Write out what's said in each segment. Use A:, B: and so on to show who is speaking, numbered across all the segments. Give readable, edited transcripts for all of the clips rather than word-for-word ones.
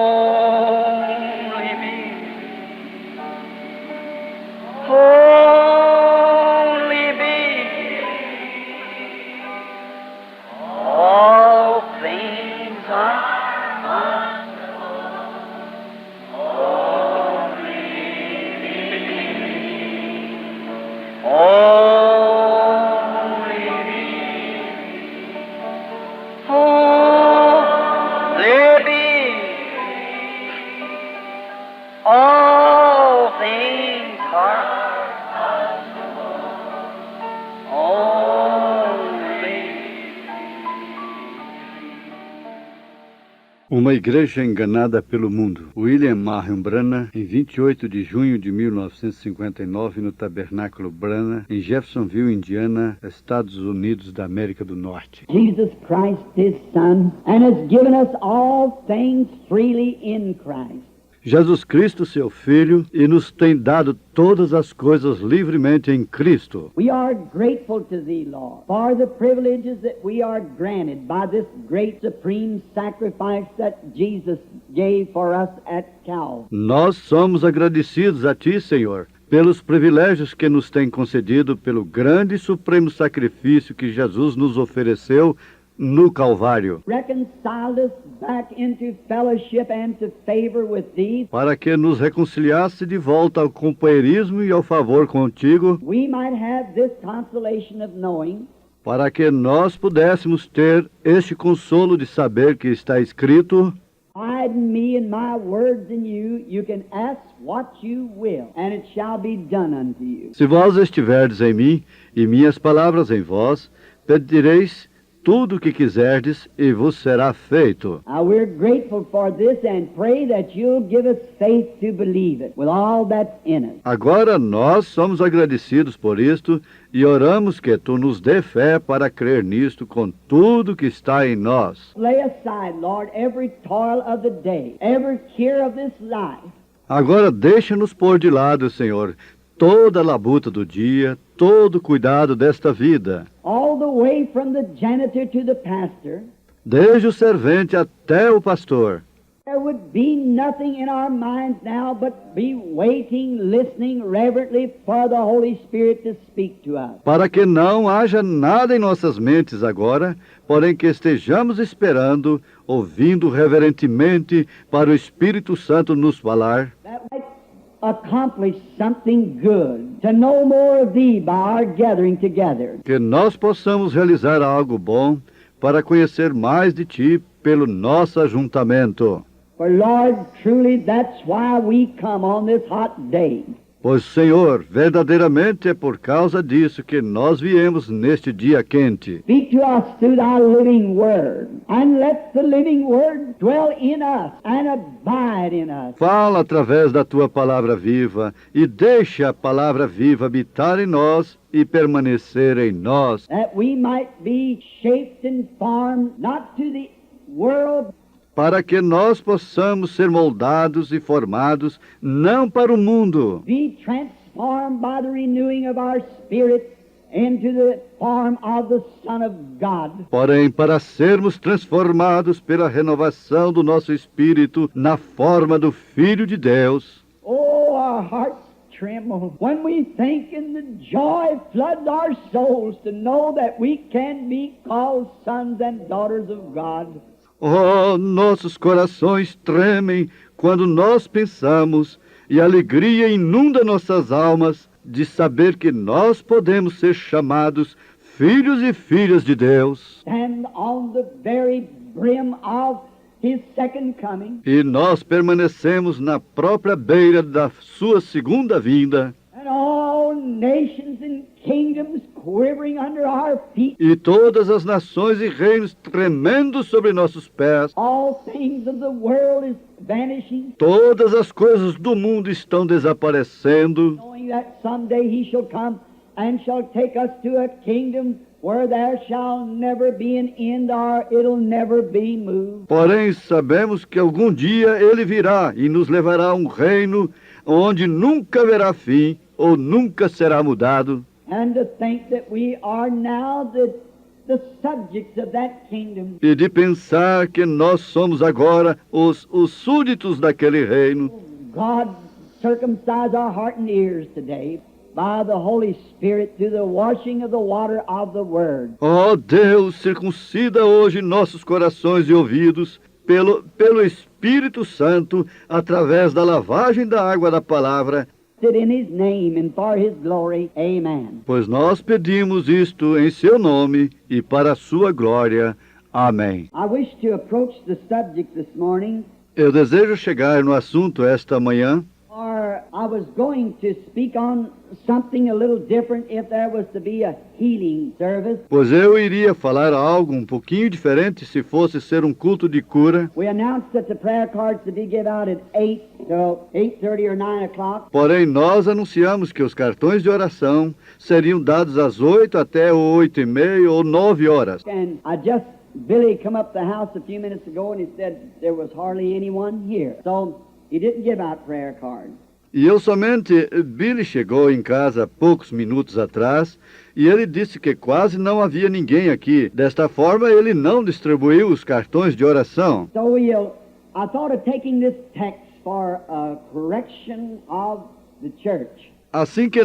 A: Only me. Only me. All things are only me. Only me. All things are only.
B: Uma igreja enganada pelo mundo. William Marion Branham, em 28 de junho de 1959, no Tabernáculo Branham, em Jeffersonville, Indiana, Estados Unidos da América do Norte.
C: Jesus Christ, His Son, and has given us all things freely in Christ.
B: Jesus Cristo, seu Filho, e nos tem dado todas as coisas livremente em Cristo.
C: We are grateful to Thee, Lord, for the privileges that we are granted by this great supreme sacrifice that Jesus gave for us at Calvary.
B: Nós somos agradecidos a Ti, Senhor, pelos privilégios que nos tem concedido pelo grande e supremo sacrifício que Jesus nos ofereceu no Calvário,
C: Reconciled us back into fellowship and to favor with Thee.
B: para que nos reconciliasse de volta ao companheirismo e ao favor contigo,
C: We might have this consolation of knowing
B: para que nós pudéssemos ter este consolo de saber que está escrito:
C: hide me and my words in you. You can ask what you will, and it shall be done unto you.
B: se vós estiverdes em mim e minhas palavras em vós, pedireis tudo o que quiserdes e vos será feito.
C: Now we're grateful for this and pray that you'll give us faith to believe it with all that's in us.
B: Agora nós somos agradecidos por isto e oramos que tu nos dê fé para crer nisto com tudo que está em nós.
C: Lay aside, Lord, every toil of the day, every care of this life.
B: Agora deixa-nos pôr de lado, Senhor, toda a labuta do dia, todo o cuidado desta vida,
C: All the way from the janitor to the pastor,
B: desde o servente até o pastor.
C: there would be nothing in our minds now but be waiting, listening reverently for the Holy Spirit to speak to us.
B: Para que não haja nada em nossas mentes agora, porém que estejamos esperando, ouvindo reverentemente para o Espírito Santo nos falar,
C: That might accomplish something good, to know more of Thee by our gathering together.
B: que nós possamos realizar algo bom para conhecer mais de Ti pelo nosso ajuntamento.
C: For Lord, truly that's why we come on this hot day.
B: Pois, Senhor, verdadeiramente é por causa disso que nós viemos neste dia quente.
C: Speak to us through Thy living Word, and let the living Word dwell in us and abide in us.
B: Fala através da Tua palavra viva e deixa a palavra viva habitar em nós e permanecer em nós,
C: That we might be shaped and formed, not to the world,
B: para que nós possamos ser moldados e formados não para o mundo,
C: be transformed by the renewing of our spirit into the form of the Son of God.
B: porém para sermos transformados pela renovação do nosso espírito na forma do Filho de Deus.
C: Oh, our hearts tremble when we think, and the joy floods our souls to know that we can be called sons and daughters of God.
B: Oh, nossos corações tremem quando nós pensamos, e a alegria inunda nossas almas de saber que nós podemos ser chamados filhos e filhas de Deus.
C: Stand on the very brim of His second coming,
B: E nós permanecemos na própria beira da sua segunda vinda,
C: and all nations and kingdoms quivering under our feet.
B: e todas as nações e reinos tremendo sobre nossos pés.
C: All things of the world is vanishing,
B: Todas as coisas do mundo estão desaparecendo,
C: knowing that someday He shall come and shall take us to a kingdom where there shall never be an end, or it'll never be moved.
B: porém sabemos que algum dia ele virá e nos levará a um reino onde nunca haverá fim ou nunca será mudado.
C: And to think that we are now the the subjects of that kingdom.
B: e de pensar que nós somos agora os súditos daquele reino.
C: God circumcise our heart and ears today by the Holy Spirit through the washing of the water of the Word.
B: Ó Deus, circuncida hoje nossos corações e ouvidos pelo Espírito Santo, através da lavagem da água da palavra,
C: In His name and for His glory. Amen.
B: pois nós pedimos isto em seu nome e para a sua glória. Amém.
C: I wish to approach the subject this morning,
B: Eu desejo chegar no assunto esta manhã,
C: or I was going to speak on something a little different if there was to be a healing service.
B: pois eu iria falar algo um pouquinho diferente se fosse ser um culto de cura.
C: We announced that the prayer cards to be given out at 8 till 8:30 or 9 o'clock.
B: Porém, nós anunciamos que os cartões de oração seriam dados às 8 até 8:30 ou 9 horas.
C: And Billy come up the house a few minutes ago and he said there was hardly anyone here. So he didn't give out prayer cards.
B: E Billy chegou em casa poucos minutos atrás e ele disse que quase não havia ninguém aqui. Desta forma, ele não distribuiu os cartões de oração.
C: So I thought of taking this text for a correction of the church.
B: Assim que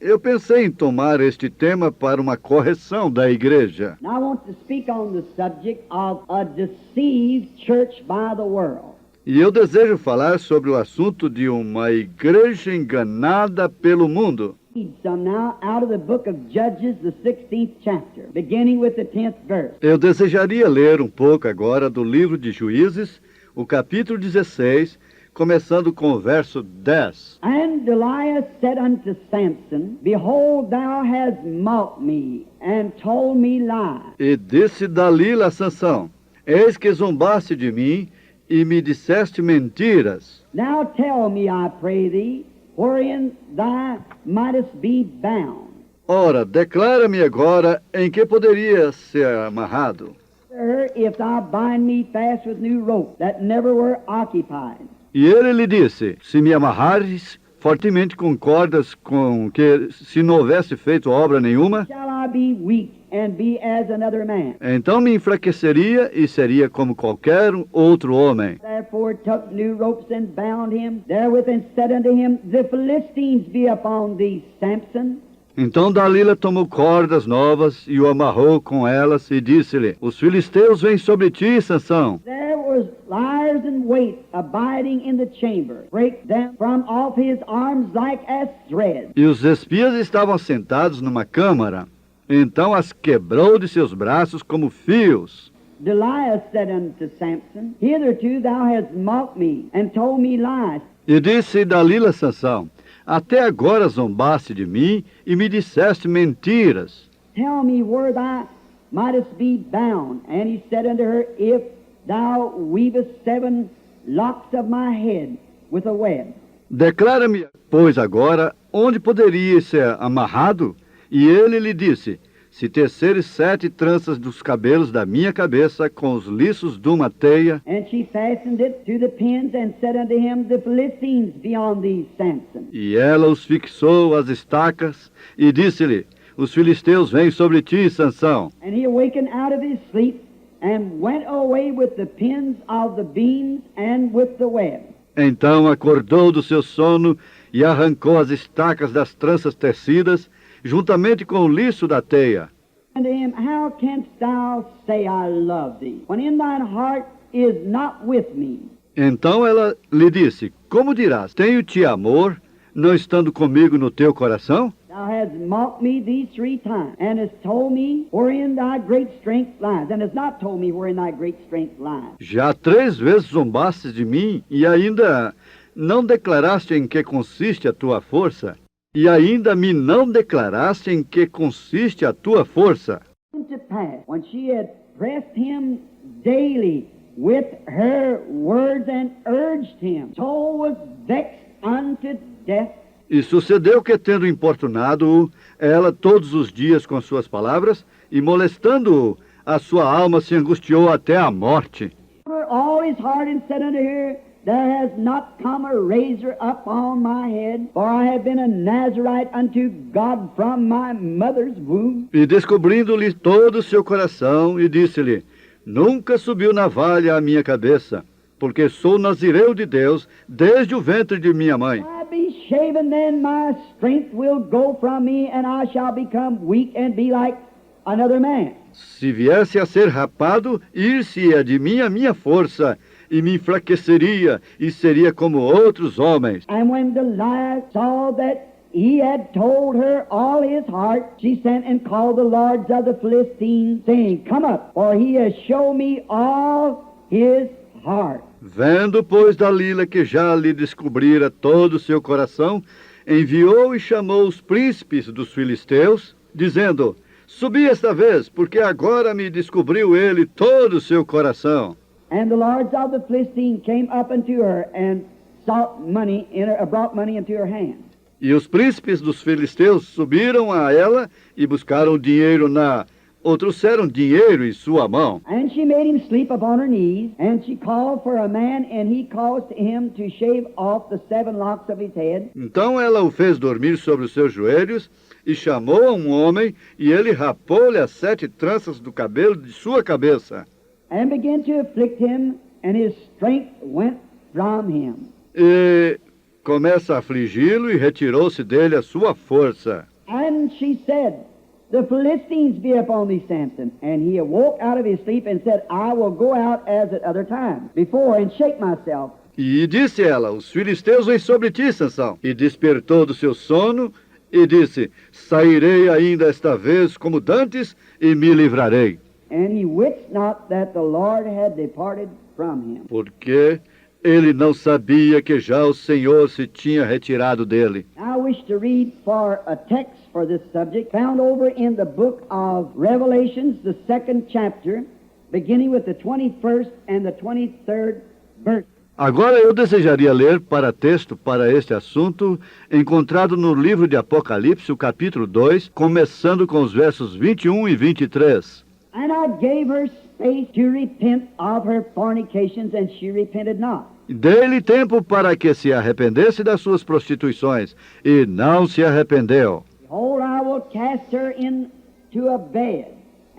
B: eu pensei em tomar este tema para uma correção da igreja.
C: Now I want to speak on the subject of a deceived church by the world.
B: E eu desejo falar sobre o assunto de uma igreja enganada pelo mundo.
C: Read some now out of the book of Judges, the 16th chapter, beginning with the 10th verse.
B: Eu desejaria ler um pouco agora do livro de Juízes, o capítulo 16, começando com o verso 10.
C: And Delilah said unto Samson, Behold, thou hast mocked me, and told me lies.
B: E disse Dalila a Sansão: Eis que zombaste de mim, e me disseste mentiras.
C: Now tell me, I pray thee, wherein thou mightest be bound.
B: Ora, declara-me agora em que poderia ser amarrado.
C: Sir, if thou bind me fast with new ropes that never were occupied.
B: E ele lhe disse: Se me amarrares fortemente com cordas com que se não houvesse feito obra nenhuma,
C: Shall I be weak and be as another man?
B: então me enfraqueceria e seria como qualquer outro homem.
C: Therefore took new ropes and bound him therewith and said unto him, The Philistines be upon thee, Samson.
B: Então Dalila tomou cordas novas e o amarrou com elas e disse-lhe: Os filisteus vêm sobre ti, Sansão.
C: There was liars and weights abiding in the chamber. Break them from off his arms like as threads.
B: E os espias estavam sentados numa câmara. Então as quebrou de seus braços como fios.
C: Delilah said unto Samson, Hitherto thou hast mocked me and told me lies.
B: E disse Dalila a Sansão: Até agora zombaste de mim e me disseste mentiras.
C: Tell me where thou mightest be bound. And he said unto her, If thou weavest 7 locks of my head with a web.
B: Declara-me, pois, agora onde poderia ser amarrado? E ele lhe disse: Se teceres 7 tranças dos cabelos da minha cabeça com os liços de uma teia.
C: And she fastened it to the pins and said unto him, The Philistines be on thee, Samson.
B: E ela os fixou às estacas e disse-lhe: Os filisteus vêm sobre ti, Sansão.
C: And he awakened out of his sleep and went away with the pins of the beams and with the web.
B: Então acordou do seu sono e arrancou as estacas das tranças tecidas, juntamente com o liço da teia.
C: And to him, How canst thou say I love thee, when in thine heart is not with me?
B: Então ela lhe disse: Como dirás, tenho-te amor, não estando comigo no teu coração?
C: Thou hast mocked me these 3 times, and hast told me wherein thy great strength lies, and hast not told me wherein thy great strength lies.
B: Já 3 vezes zombastes de mim e ainda não declaraste em que consiste a tua força. E ainda me não declaraste em que consiste a tua força.
C: To pass, when she had pressed him daily with her words and urged him, soul was vexed unto death.
B: E sucedeu que, tendo importunado-o, ela todos os dias com suas palavras, e molestando-o, a sua alma se angustiou até a morte.
C: All his heart and said unto her, there has not come a razor upon my head, for I have been a Nazarite unto God from my mother's womb.
B: E descobrindo-lhe todo o seu coração, e disse-lhe: Nunca subiu navalha à minha cabeça, porque sou nazireu de Deus desde o ventre de minha mãe.
C: I be shaven, then my strength will go from me, and I shall become weak and be like another man.
B: Se viesse a ser rapado, ir-se-ia de mim a minha força, e me enfraqueceria, e seria como outros homens.
C: And when Delilah saw that he had told her all his heart, she sent and called the lords of the Philistines, saying, Come up, for he has shown me all his heart.
B: Vendo, pois, Dalila que já lhe descobrira todo o seu coração, enviou e chamou os príncipes dos filisteus, dizendo: Subi esta vez, porque agora me descobriu ele todo o seu coração.
C: And the lords of the Philistines came up unto her and sought money brought money into her hand.
B: E os príncipes dos filisteus subiram a ela e buscaram dinheiro ou trouxeram dinheiro em sua mão.
C: And she made him sleep upon her knees, and she called for a man, and he caused him to shave off the 7 locks of his head.
B: Então ela o fez dormir sobre os seus joelhos e chamou a um homem, e ele rapou-lhe as 7 tranças do cabelo de sua cabeça.
C: And began to afflict him, and his strength went from him.
B: E começa a afligi-lo e retirou-se dele a sua força.
C: And she said, The Philistines be upon thee, Samson. And he awoke out of his sleep and said, I will go out as at other times before and shake myself.
B: E disse ela: Os filisteus vêm sobre ti, Sansão. E despertou do seu sono e disse: Sairei ainda esta vez como dantes e me livrarei.
C: And he wist not that the Lord had departed from him.
B: Porque ele não sabia que já o Senhor se tinha retirado dele.
C: I wish to read for a text for this subject, found over in the book of Revelations, the 2nd chapter, beginning with the 21st and the 23rd verse.
B: Agora eu desejaria ler texto para este assunto, encontrado no livro de Apocalipse, o capítulo 2, começando com os versos 21 e 23.
C: And I gave her space to repent of her fornications, and she repented not.
B: Dei-lhe tempo para que se arrependesse das suas prostituições, e não se arrependeu.
C: Behold, I will cast her into a bed,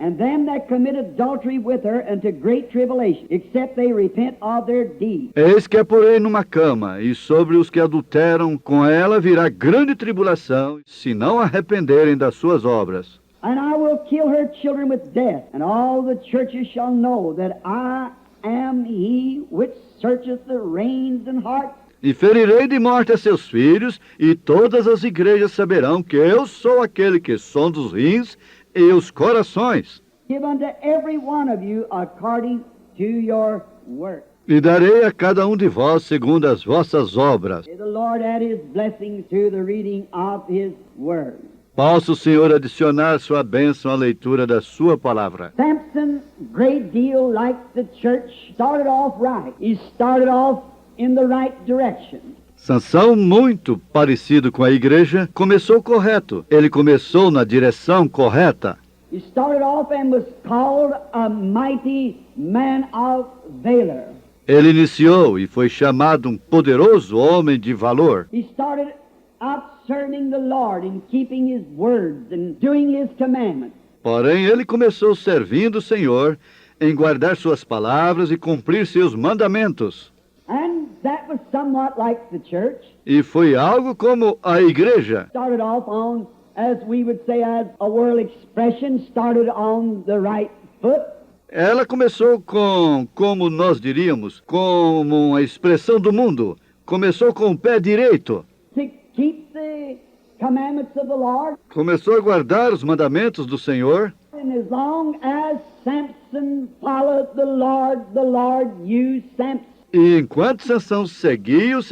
C: and them that commit adultery with her unto great tribulation, except they repent of their deeds.
B: Eis que a porei numa cama, e sobre os que adulteram com ela virá grande tribulação, se não arrependerem das suas obras.
C: And I will kill her children with death, and all the churches shall know that I am he which searcheth the reins and hearts.
B: E ferirei de morte a seus filhos, e todas as igrejas saberão que eu sou aquele que sonda os rins e os corações.
C: Give unto every one of you according to your work.
B: E darei a cada um de vós segundo as vossas obras.
C: May the Lord add his blessings to the reading of his word.
B: Possa o Senhor adicionar sua bênção à leitura da sua palavra.
C: Samson, great deal like the church, started off right. He started off in the right direction.
B: Sansão, muito parecido com a igreja, começou correto. Ele começou na direção correta.
C: He started off and was called a mighty man of valor.
B: Ele iniciou e foi chamado um poderoso homem de valor.
C: He started out serving the Lord and keeping his words and doing his commandments.
B: Porém, ele começou servindo o Senhor em guardar suas palavras e cumprir seus mandamentos.
C: And that was somewhat like the church.
B: E foi algo como a igreja.
C: Started off on, as we would say, as a world expression, started on the right foot.
B: Ela começou como nós diríamos, como uma expressão do mundo. Começou com o pé direito.
C: To keep the commandments of the Lord.
B: Começou a guardar os mandamentos do Senhor.
C: And as long as Samson followed the Lord used Samson.
B: E enquanto Sansão seguia o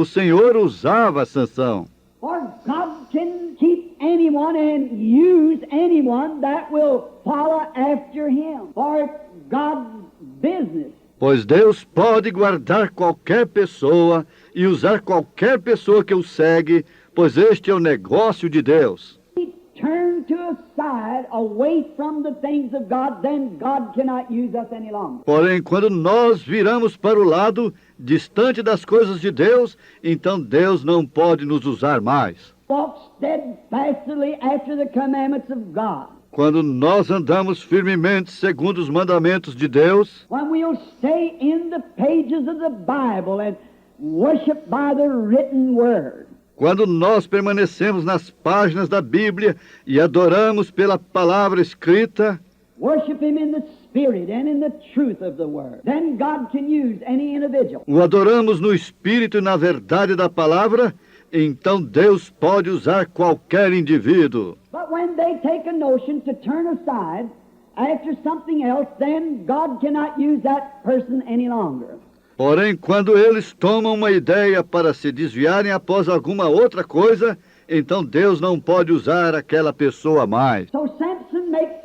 B: Senhor usava Sansão.
C: For God can keep anyone and use anyone that will follow after him. For it's God's business.
B: Pois Deus pode guardar qualquer pessoa e usar qualquer pessoa que o segue, pois este é o negócio de Deus.
C: He turned to a side side, away from the things of God, then God cannot use us any longer.
B: Porém, quando nós viramos para o lado distante das coisas de Deus, então Deus não pode nos usar mais.
C: Walk steadfastly after the commandments of God.
B: Quando nós andamos firmemente segundo os mandamentos de Deus,
C: When we'll stay in the pages of the Bible and worship by the written word.
B: quando nós permanecemos nas páginas da Bíblia e adoramos pela palavra escrita,
C: Worship Him in the Spirit and in the truth of the Word. Then God can use any individual.
B: o adoramos no Espírito e na verdade da palavra, então Deus pode usar qualquer indivíduo.
C: But when they take a notion to turn aside after something else, then God cannot use that person any longer.
B: Porém, quando eles tomam uma ideia para se desviarem após alguma outra coisa, então Deus não pode usar aquela pessoa mais.
C: So Samson makes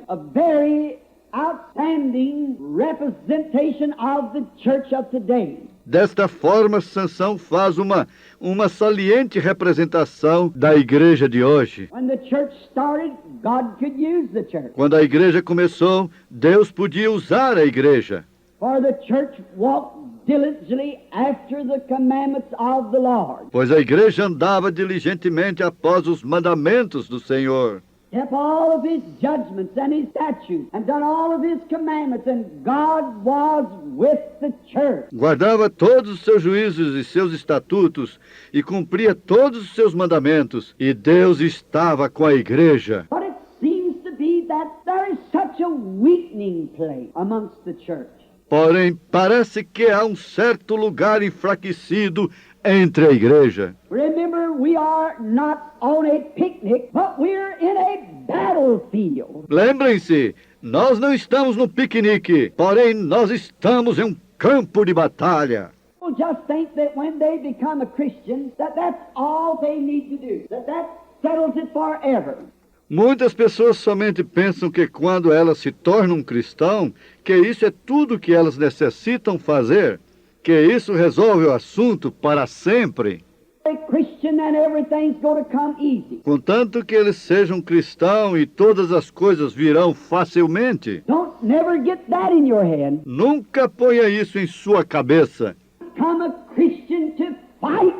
C: a very outstanding representation of the church of today.
B: Desta forma, Sansão faz uma saliente representação da igreja de hoje.
C: When the church started, God could use the church.
B: Quando a igreja começou, Deus podia usar a igreja.
C: For the church walked diligently after the commandments of the Lord.
B: Pois a igreja andava diligentemente após os mandamentos do Senhor.
C: Kept all of His judgments and His statutes and done all of His commandments, and God was with the church.
B: Guardava todos os seus juízos e seus estatutos e cumpria todos os seus mandamentos. E Deus estava com a igreja.
C: But it seems to be that there is such a weakening place amongst the church.
B: Porém, parece que há um certo lugar enfraquecido entre a igreja.
C: Remember, we are not on a picnic, but we're in a battlefield.
B: Lembrem-se, nós não estamos no piquenique, porém nós estamos em um campo de batalha.
C: People just think that when they become a Christian, that's all they need to do, that settles it forever.
B: Muitas pessoas somente pensam que quando elas se tornam um cristão, que isso é tudo que elas necessitam fazer, que isso resolve o assunto para sempre.
C: A Christian and everything's going to come easy.
B: Contanto que eles sejam cristãos e todas as coisas virão facilmente.
C: Don't never get that in your head.
B: Nunca ponha isso em sua cabeça.
C: Become a Christian to fight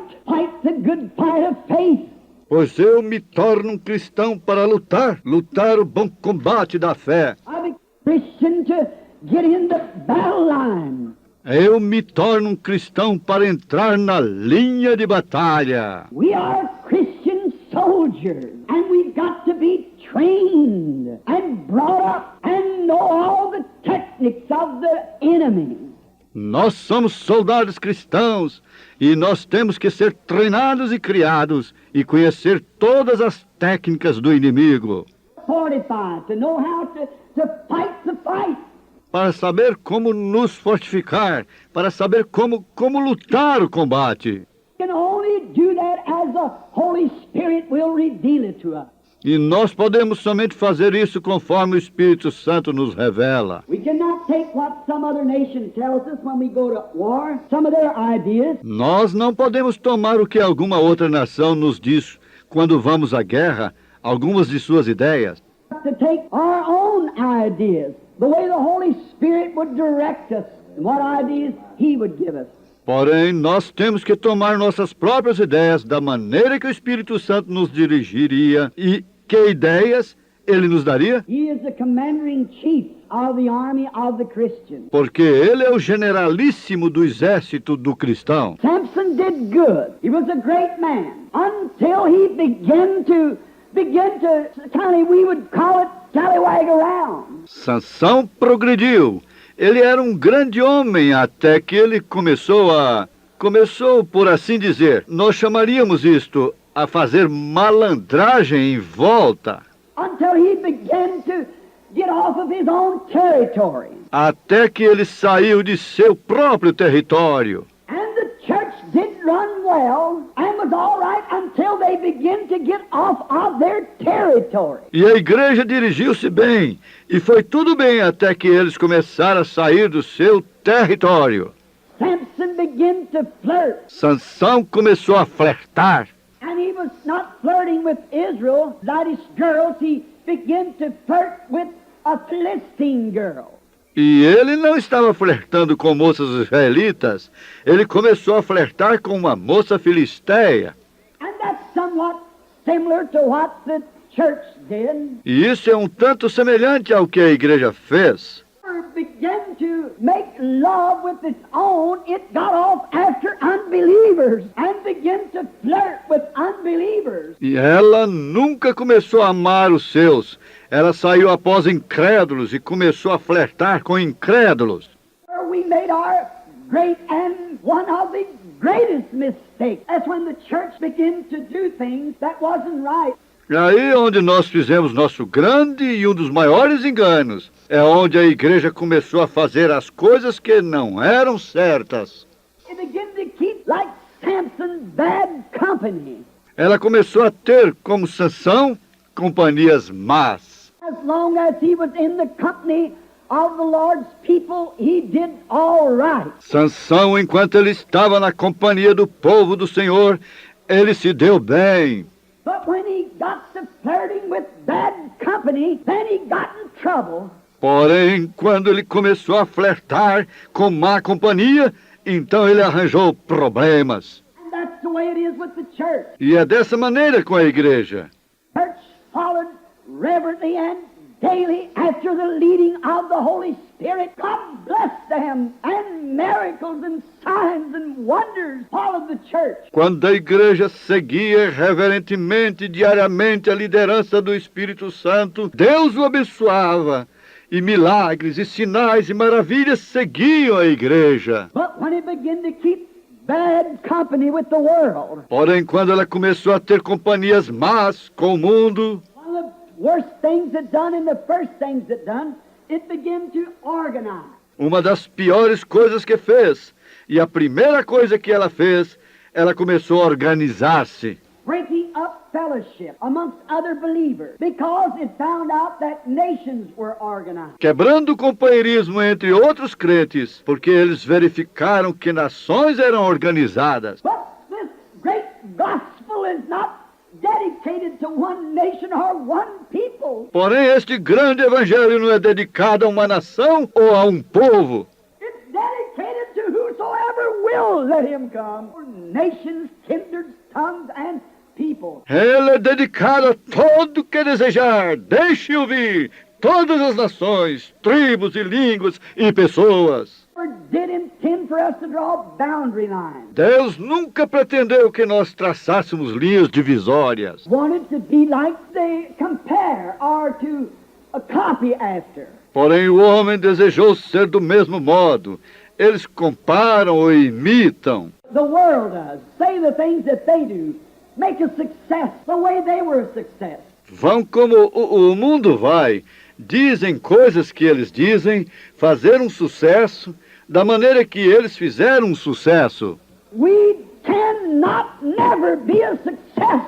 C: the good fight of faith.
B: Pois eu me torno um cristão para lutar o bom combate da fé.
C: I'm a Christian to get in the battle line.
B: Eu me torno um cristão para entrar na linha de batalha.
C: We are Christian soldiers, and we've got to be trained and brought up and know all the techniques of the enemy.
B: Nós somos soldados cristãos e nós temos que ser treinados e criados e conhecer todas as técnicas do inimigo.
C: Fortified to know how to fight the fight.
B: Para saber como nos fortificar, para saber como lutar o combate.
C: We can only do that as the Holy Spirit will reveal it to us.
B: E nós podemos somente fazer isso conforme o Espírito Santo nos revela.
C: We cannot take what some other nation tells us when we go to war, some of their ideas.
B: Nós não podemos tomar o que alguma outra nação nos diz quando vamos à guerra, algumas de suas ideias.
C: To take our own ideas, the way the Holy Spirit would direct us, and what ideas He would give us.
B: Porém, nós temos que tomar nossas próprias ideias da maneira que o Espírito Santo nos dirigiria e que ideias Ele nos daria.
C: He is the commander-in-chief of the army of the Christian.
B: Porque Ele é o generalíssimo do exército do cristão.
C: Samson did good. He was a great man until he began to kind of, we would call it, scallywag around.
B: Sansão progrediu. Ele era um grande homem até que ele começou, por assim dizer, nós chamaríamos isto, a fazer malandragem em volta.
C: Until he began to get off of his own territory.
B: Até que ele saiu de seu próprio território.
C: And the church did run well and was all right until they began to get off of their territory.
B: E a igreja dirigiu-se bem, e foi tudo bem até que eles começaram a sair do seu território.
C: Samson began to flirt.
B: Sansão começou a flertar.
C: And he was not flirting with Israel, latest girls. He began to flirt with a Philistine girl.
B: E ele não estava flertando com moças israelitas, ele começou a flertar com uma moça filisteia.
C: And that's somewhat similar to what the church did.
B: E isso é um tanto semelhante ao que a igreja fez.
C: Began to make love with its own, it got off after unbelievers and began to flirt with unbelievers.
B: E ela nunca começou a amar os seus. Ela saiu após incrédulos e começou a flertar com incrédulos.
C: We made our great and one of the greatest mistakes. That's when the church began to do things that wasn't right.
B: E aí onde nós fizemos nosso grande e um dos maiores enganos, é onde a igreja começou a fazer as coisas que não eram certas.
C: It began to keep like Samson bad company.
B: Ela começou a ter como Sansão companhias más.
C: As long as he was in the company of the Lord's people, he did all right.
B: Sansão, enquanto ele estava na companhia do povo do Senhor, ele se deu bem.
C: But when he got to flirting with bad company, then he got in trouble.
B: Porém, quando ele começou a flertar com má companhia, então ele arranjou problemas.
C: And that's the way it is with the church.
B: E é dessa maneira com a igreja.
C: Church followed reverently and daily after the leading of the Holy Spirit. God bless them, and miracles and signs and wonders followed the church.
B: Quando a igreja seguia reverentemente, diariamente, a liderança do Espírito Santo, Deus o abençoava. E milagres, e sinais, e maravilhas seguiam a igreja.
C: But when he began to keep bad company with the world,
B: Porém, quando ela começou a ter companhias más com o mundo,
C: one of the worst things it done and the first things it done, it began to organize.
B: uma das piores coisas que fez, e a primeira coisa que ela fez, ela começou a organizar-se.
C: Breaking up fellowship amongst other believers because it found out that nations were organized.
B: Quebrando o companheirismo entre outros crentes, porque eles verificaram que nações eram organizadas.
C: But this great gospel is not dedicated to one nation or one people.
B: Porém, este grande evangelho não é dedicado a uma nação ou a um povo.
C: It's dedicated to whosoever will let him come. For nations, kindreds, tongues, and people.
B: Ele é dedicado a todo que desejar. Deixe-o vir. Todas as nações, tribos e línguas e pessoas.
C: Or did intend for us to draw boundary lines.
B: Deus nunca pretendeu que nós traçássemos linhas divisórias.
C: Wanted to be like they compare or to copy after.
B: Porém, o homem desejou ser do mesmo modo. Eles comparam ou imitam.
C: The world does. Say the things that they do. Make a success the way they were a success.
B: Vão como o mundo vai. Dizem coisas que eles dizem, fazer um sucesso da maneira que eles fizeram um sucesso.
C: We cannot never be a success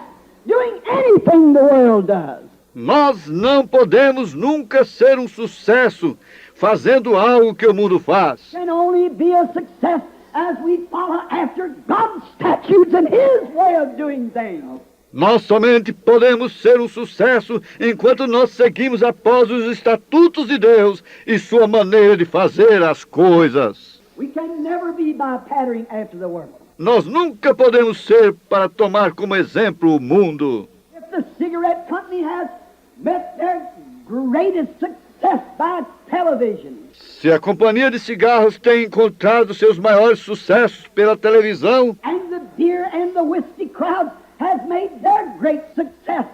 C: doing anything the world does.
B: Nós não podemos nunca ser um sucesso fazendo algo que o mundo faz.
C: Can only be a success as we follow after God's statutes and His way of doing things.
B: Nós somente podemos ser um sucesso enquanto nós seguimos após os estatutos de Deus e sua maneira de fazer as coisas.
C: We can never be by patterning after the world.
B: Nós nunca podemos ser para tomar como exemplo o mundo.
C: If the cigarette company has met their greatest success by television,
B: Se a companhia de cigarros tem encontrado seus maiores sucessos pela televisão,
C: and the beer and the whiskey crowd has made their great success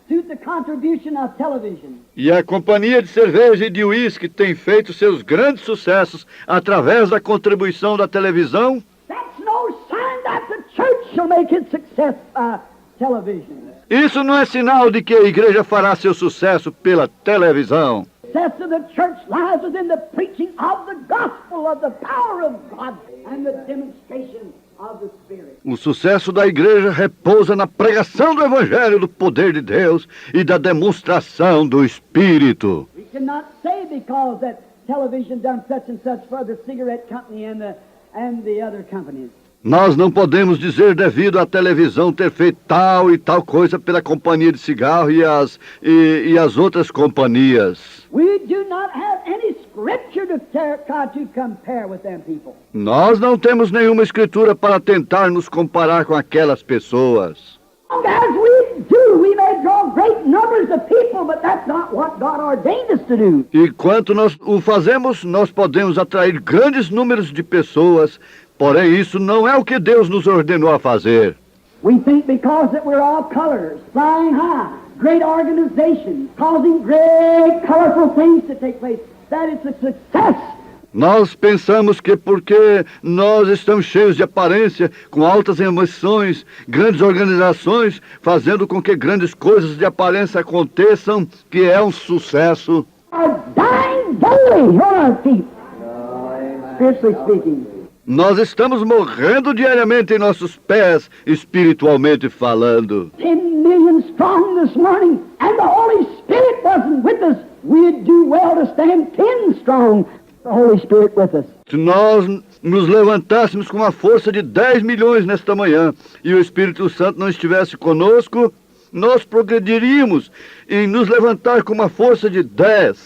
C: through the contribution of television,
B: e a companhia de cerveja e de uísque tem feito seus grandes sucessos através da contribuição da televisão,
C: that's no sign that the church shall make its success by television.
B: isso não é sinal de que a igreja fará seu sucesso pela televisão.
C: The success of the church lies within the preaching of the gospel of the power of God and the demonstration of the Spirit.
B: O sucesso da igreja repousa na pregação do evangelho, do poder de Deus e da demonstração do Espírito.
C: We cannot say because that television done such and such for the cigarette company and the other companies.
B: Nós não podemos dizer devido à televisão ter feito tal e tal coisa pela companhia de cigarro e as outras companhias.
C: We do not have any scripture to try to compare with them people.
B: Nós não temos nenhuma escritura para tentar nos comparar com aquelas pessoas.
C: As we do, we may draw great numbers of people, but that's not what God ordained us to do.
B: E quanto nós o fazemos, nós podemos atrair grandes números de pessoas, porém isso não é o que Deus nos ordenou a fazer.
C: We think because that we're all colors, flying high, great organizations, causing great colorful things to take place, that it's a success.
B: Nós pensamos que porque nós estamos cheios de aparência, com altas emoções, grandes organizações, fazendo com que grandes coisas de aparência aconteçam, que é um sucesso.
C: Are dying daily on our feet, spiritually speaking.
B: Nós estamos morrendo diariamente em nossos pés, espiritualmente falando.
C: 10 million strong this morning, and the Holy Spirit wasn't with us. We'd do well to stand 10 strong, the Holy Spirit with us.
B: Se nós nos levantássemos com uma força de 10 milhões nesta manhã e o Espírito Santo não estivesse conosco, nós progrediríamos em nos levantar com uma força de 10,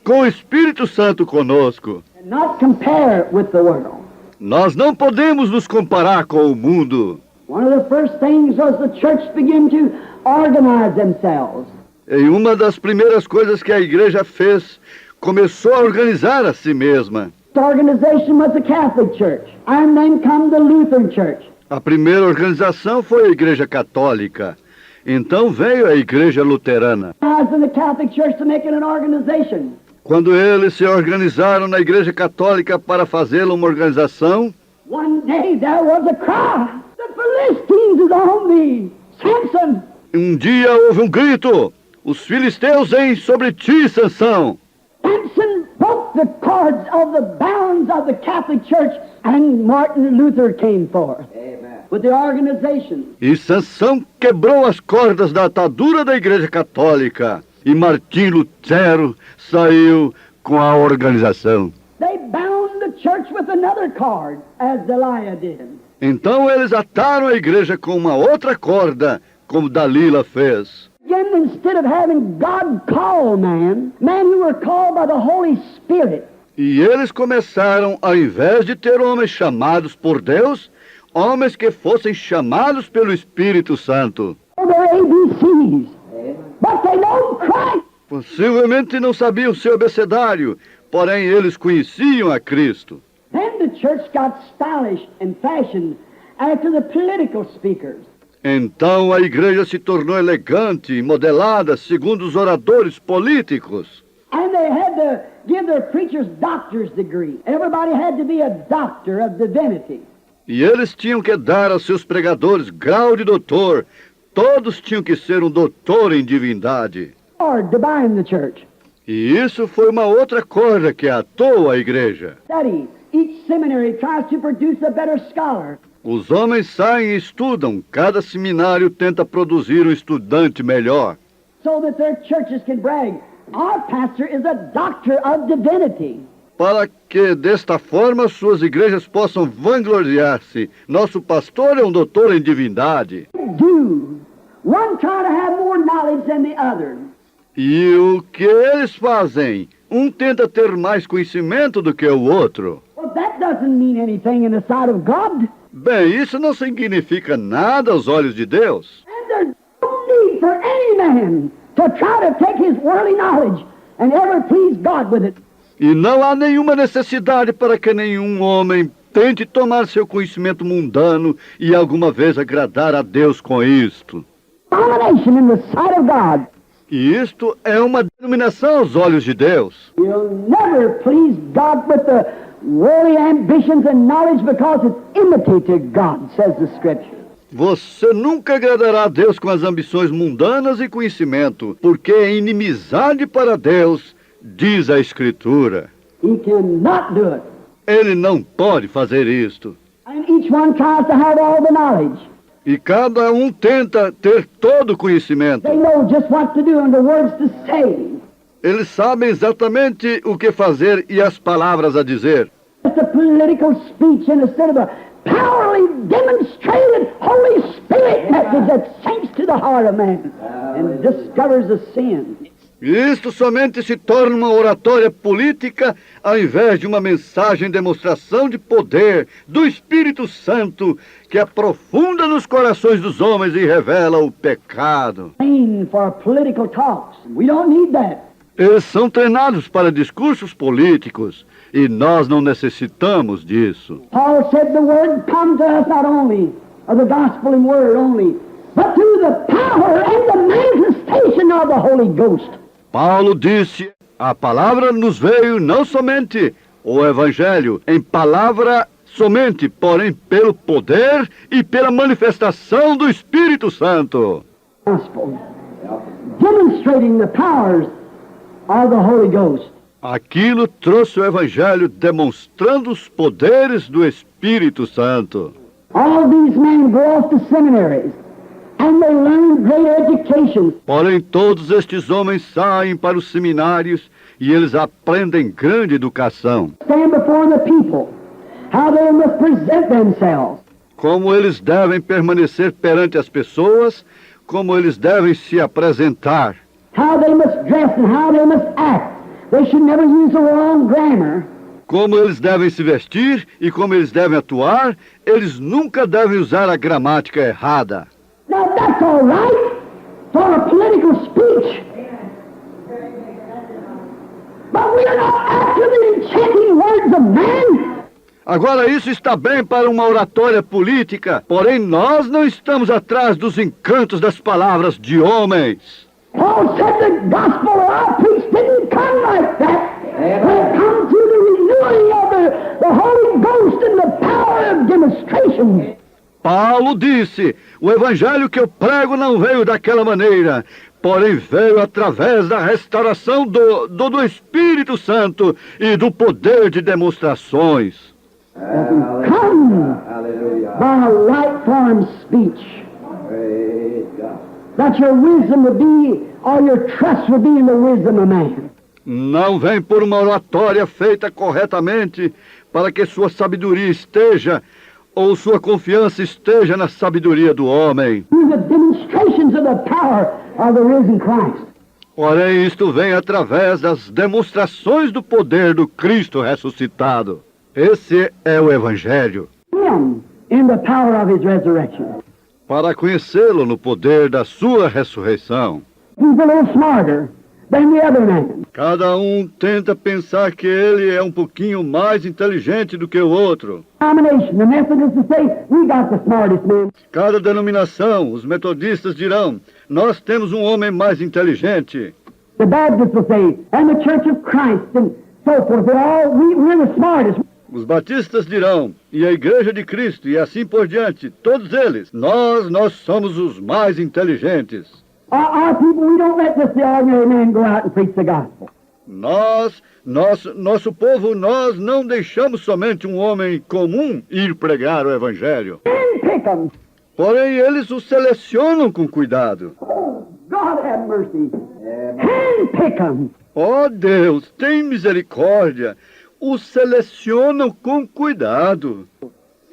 B: com o Espírito Santo conosco.
C: And not compare with the world.
B: Nós não podemos nos comparar com o mundo.
C: One of the first things was the church began to organize themselves.
B: E uma das primeiras coisas que a igreja fez, começou a organizar a si mesma.
C: The organization was the Catholic Church, and then come the Lutheran Church.
B: A primeira organização foi a Igreja Católica. Então veio a Igreja Luterana.
C: In the Catholic Church to make it an organization.
B: Quando eles se organizaram na Igreja Católica para fazê-la uma organização,
C: One day there was a cry. The Philistines is on thee, Samson.
B: um dia houve um grito: os filisteus vêm sobre ti, Sansão.
C: Samson broke the cords of the bounds of the Catholic Church, and Martin Luther came forth. Amen. With the organization.
B: E Sansão quebrou as cordas da atadura da Igreja Católica. E Martim Lutero saiu com a organização.
C: They bound the church with another cord, as Delilah did.
B: Então eles ataram a igreja com uma outra corda, como Dalila fez.
C: Again, instead of having God call men who were called by the Holy Spirit,
B: E eles começaram, ao invés de ter homens chamados por Deus, homens que fossem chamados pelo Espírito Santo.
C: their ABCs. But they know Christ.
B: Possivelmente não sabiam seu abecedário, porém eles conheciam a Cristo.
C: Then the church got stylish and fashioned after the political speakers.
B: Então a igreja se tornou elegante e modelada segundo os oradores políticos.
C: And they had to give their preachers doctor's degree. Everybody had to be a doctor of divinity.
B: E eles tinham que dar aos seus pregadores grau de doutor. Todos tinham que ser um doutor em divindade.
C: Or to bind the church.
B: E isso foi uma outra corda que atou a igreja.
C: Study. Each seminary tries to produce a better scholar.
B: Os homens saem e estudam. Cada seminário tenta produzir um estudante melhor.
C: So that their churches can brag. Our pastor is a doctor of divinity.
B: Para que, desta forma, suas igrejas possam vangloriar-se. Nosso pastor é um doutor em divindade.
C: Do. One try to have more knowledge than the other.
B: E o que eles fazem? Um tenta ter mais conhecimento do que o outro.
C: Well, that doesn't mean anything in the sight of God.
B: Bem, isso não significa nada aos olhos de Deus.
C: And there's no need for any man to try to take his worldly knowledge and ever please God with it.
B: E não há nenhuma necessidade para que nenhum homem tente tomar seu conhecimento mundano e alguma vez agradar a Deus com isto.
C: Abomination in the sight of God.
B: E isto é uma denominação aos olhos de Deus.
C: You'll never please God with the worldly ambitions and knowledge because it's enmity to God, says the Scripture.
B: Você nunca agradará a Deus com as ambições mundanas e conhecimento, porque é inimizade para Deus, diz a Escritura.
C: He cannot do it.
B: Ele não pode fazer isto.
C: And each one tries to have all the knowledge.
B: E cada um tenta ter todo o conhecimento.
C: They know just what to do and the words to say.
B: Eles sabem exatamente o que fazer e as palavras a dizer.
C: It's a political speech, and instead of a powerfully demonstrated Holy Spirit message that sinks to the heart of man and discovers the sin.
B: Isto somente se torna uma oratória política ao invés de uma mensagem demonstração de poder do Espírito Santo que aprofunda nos corações dos homens e revela o pecado.
C: Trained for political talks. We don't need that.
B: Eles são treinados para discursos políticos e nós não necessitamos disso.
C: Paul said the word come to us not only, or the gospel in word only, but through the power and the manifestation of the Holy Ghost.
B: Paulo disse, a palavra nos veio não somente o Evangelho, em palavra somente, porém pelo poder e pela manifestação do Espírito Santo.
C: Gospel, demonstrating the powers of the Holy Ghost.
B: Aquilo trouxe o Evangelho demonstrando os poderes do Espírito Santo.
C: All these men go off to seminaries, and they learn great education.
B: Porém, todos estes homens saem para os seminários e eles aprendem grande educação.
C: Stand before the people, how they must present themselves.
B: Como eles devem permanecer perante as pessoas, como eles devem se apresentar.
C: How they must dress and how they must act. They should never use the wrong grammar.
B: Como eles devem se vestir e como eles devem atuar, eles nunca devem usar a gramática errada.
C: Now that's all right for a political speech. But we are not after the enchanting words of man.
B: Agora isso está bem para uma oratória política, porém nós não estamos atrás dos encantos das palavras de homens.
C: Paul said the gospel I preached didn't come like that. It come through the renewing of the Holy Ghost and the power of demonstration.
B: Paulo disse, o evangelho que eu prego não veio daquela maneira, porém veio através da restauração do Espírito Santo e do poder de demonstrações.
C: Come by a right form speech. That your wisdom would be, or your trust would be in the wisdom of man.
B: Não vem por uma oratória feita corretamente para que sua sabedoria esteja ou sua confiança esteja na sabedoria do homem.
C: Through the demonstrations of the power of the risen Christ.
B: Porém, isto vem através das demonstrações do poder do Cristo ressuscitado. Esse é o Evangelho.
C: Him in the power of his resurrection.
B: Para conhecê-lo no poder da sua ressurreição.
C: He's a little smarter than the other man.
B: Cada tenta pensar que ele é um pouquinho mais inteligente do que o outro.
C: Denomination, the Methodists will say, we got the smartest man.
B: Cada denominação, os metodistas dirão, nós temos um homem mais inteligente.
C: The Baptists will say, and the Church of Christ, and so forth. We're the smartest.
B: Os batistas dirão, e a Igreja de Cristo, e assim por diante, todos eles, nós somos os mais inteligentes.
C: Our people, we don't let just the ordinary man go out and preach the gospel.
B: Nosso povo, nós não deixamos somente um homem comum ir pregar o Evangelho.
C: Handpick them.
B: Porém, eles o selecionam com cuidado.
C: Oh, God have mercy. Handpick them.
B: Ó Deus, tem misericórdia. Os selecionam com cuidado.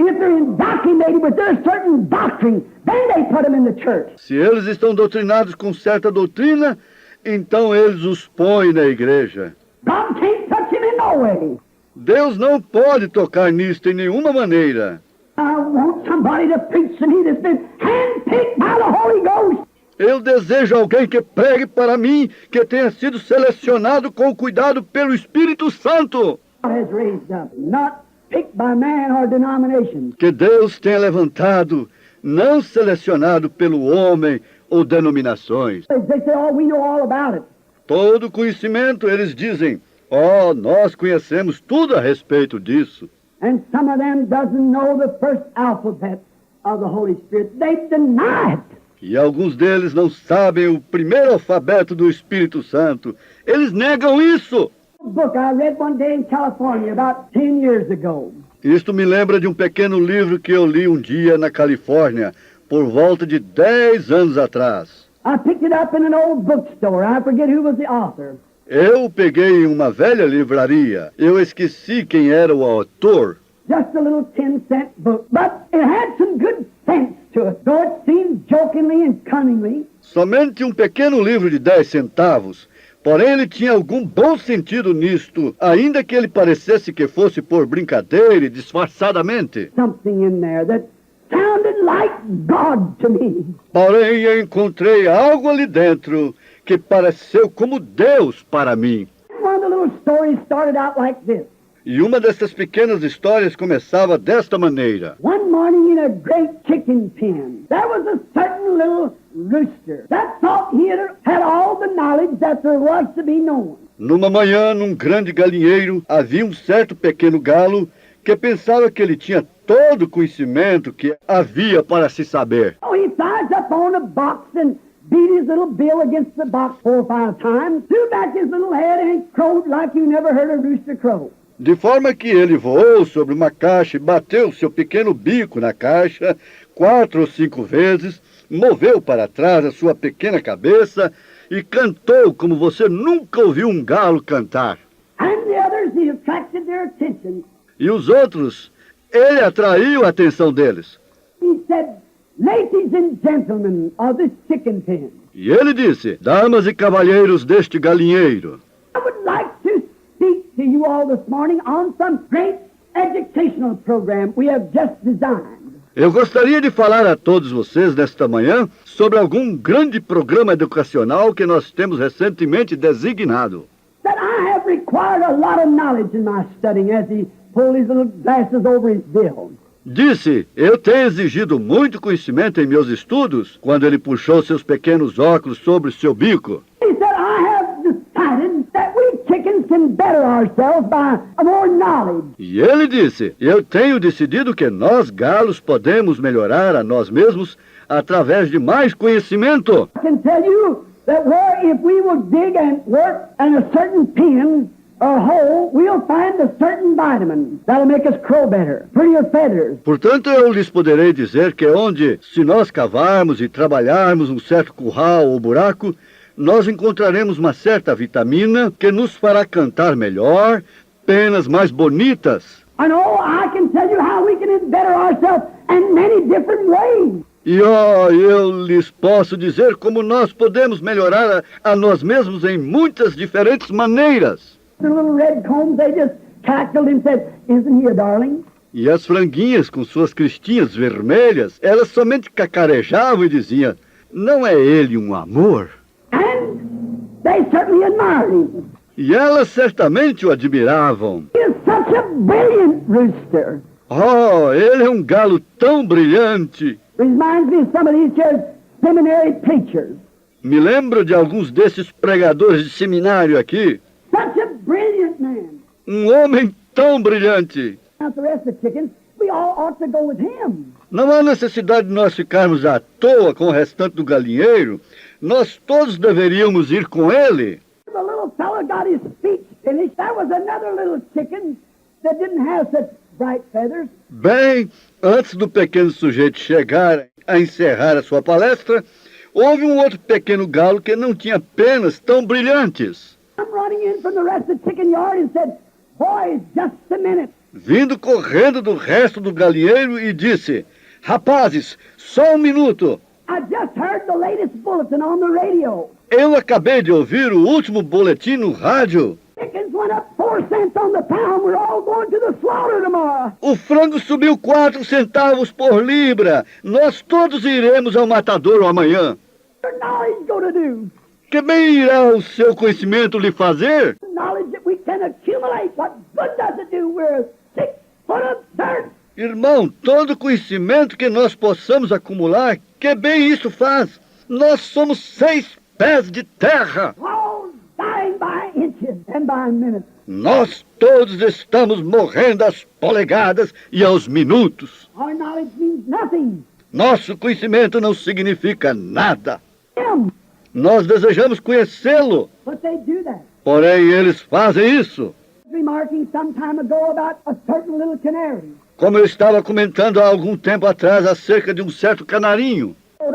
C: If they're indoctrinated with their certain doctrine, then they put them in the church.
B: Se eles estão doutrinados com certa doutrina, então eles os põem na igreja.
C: God can't touch him in no way.
B: Deus não pode tocar nisto em nenhuma maneira.
C: I want somebody to preach to me that's been handpicked by the Holy Ghost.
B: Eu desejo alguém que pregue para mim, que tenha sido selecionado com cuidado pelo Espírito Santo.
C: God has raised up, not picked by man or denomination.
B: Que Deus tenha levantado, não selecionado pelo homem ou denominações.
C: They say, oh, we know all about it.
B: Todo conhecimento, eles dizem, nós conhecemos tudo a respeito disso.
C: And some of them doesn't know the first alphabet of the Holy Spirit. They deny it.
B: E alguns deles não sabem o primeiro alfabeto do Espírito Santo. Eles negam isso.
C: A book I read one day in California about 10 years ago.
B: Isto me lembra de um pequeno livro que eu li um dia na Califórnia, por volta de 10 anos atrás.
C: I picked it up in an old bookstore. I forget who was the author.
B: Eu o peguei em uma velha livraria. Eu esqueci quem era o autor.
C: just a little 10-cent book, but it had some good sense to it, though it seemed jokingly and cunningly.
B: Somente um pequeno livro de 10 centavos, porém ele tinha algum bom sentido nisto, ainda que ele parecesse que fosse por brincadeira e disfarçadamente.
C: Something in there that sounded like God to me.
B: Porém eu encontrei algo ali dentro que pareceu como Deus para mim.
C: One of the little stories started out like this.
B: E uma dessas pequenas histórias começava desta maneira.
C: One morning in a great chicken pen, there was a certain little rooster that thought he had all the knowledge that there was to be known.
B: Numa manhã, num grande galinheiro, havia um certo pequeno galo que pensava que ele tinha todo o conhecimento que havia para se saber.
C: So he flies up on a box and beat his little bill against the box 4 or 5 times, threw back his little head and crowed like you never heard a rooster crow.
B: De forma que ele voou sobre uma caixa e bateu seu pequeno bico na caixa 4 ou 5 vezes, moveu para trás a sua pequena cabeça e cantou como você nunca ouviu um galo cantar.
C: And the others, he attracted their attention.
B: E os outros, ele atraiu a atenção deles.
C: He said, "Ladies and gentlemen of this chicken pen,
B: E ele disse, damas e cavalheiros deste galinheiro,
C: I would like to speak to you all this morning on some great educational program we have just designed.
B: eu gostaria de falar a todos vocês nesta manhã sobre algum grande programa educacional que nós temos recentemente designado.
C: That I have required a lot of knowledge in my studying," as he pulled his little glasses over his bill.
B: Disse, eu tenho exigido muito conhecimento em meus estudos, quando ele puxou seus pequenos óculos sobre seu bico.
C: He said, "I have decided that we chickens can better ourselves by more knowledge.
B: E ele disse, eu tenho decidido que nós galos podemos melhorar a nós mesmos através de mais conhecimento.
C: I can tell you that if we will dig and work in a certain pen or hole, we'll find a certain vitamin that'll make us crow better, prettier feathers.
B: Portanto, eu lhes poderei dizer que onde, se nós cavarmos e trabalharmos um certo curral ou buraco, nós encontraremos uma certa vitamina que nos fará cantar melhor, penas mais bonitas.
C: I know I can tell you how we can better ourselves in many different ways.
B: E eu lhes posso dizer como nós podemos melhorar a nós mesmos em muitas diferentes maneiras.
C: The little red combs, they just cackled and said, "Isn't he a darling?"
B: E as franguinhas com suas cristinhas vermelhas, elas somente cacarejavam e diziam, não é ele um amor?
C: And they certainly admired him.
B: E elas certamente o admiravam.
C: He is such a brilliant rooster.
B: Oh, ele é um galo tão brilhante.
C: Reminds me of some of these here seminary preachers.
B: Me lembro de alguns desses pregadores de seminário aqui.
C: Such a brilliant man.
B: Um homem tão brilhante.
C: Now, the rest of the chickens, we all ought to go with him.
B: Não há necessidade de nós ficarmos à toa com o restante do galinheiro. Nós todos deveríamos ir com ele.
C: The little fellow got his speech finished. There was another little chicken that didn't have such bright feathers.
B: Bem, antes do pequeno sujeito chegar a encerrar a sua palestra, houve um outro pequeno galo que não tinha penas tão brilhantes.
C: I'm running in from the rest of the chicken yard and said, "Boys, just a minute."
B: Vindo correndo do resto do galinheiro e disse, rapazes, só um minuto.
C: I just heard the latest bulletin on the radio.
B: Eu acabei de ouvir o último boletim no rádio.
C: Chickens went up 4 cents on the pound. We're all going to the slaughter tomorrow.
B: O frango subiu 4 centavos por libra. Nós todos iremos ao matadouro amanhã.
C: What's your knowledge going to do?
B: Que bem irá o seu conhecimento lhe fazer?
C: Knowledge that we can accumulate. What good does it do? We're 6 foot of dirt.
B: Irmão, todo conhecimento que nós possamos acumular, que bem isso faz? Nós somos 6 pés de terra.
C: All dying by inches and by minutes.
B: Nós todos estamos morrendo às polegadas e aos minutos.
C: Our knowledge means nothing.
B: Nosso conhecimento não significa nada.
C: Them.
B: Nós desejamos conhecê-lo,
C: But they do that.
B: porém eles fazem isso.
C: Remarking some time ago about a certain little canary.
B: Como eu estava comentando há algum tempo atrás acerca de um certo canarinho.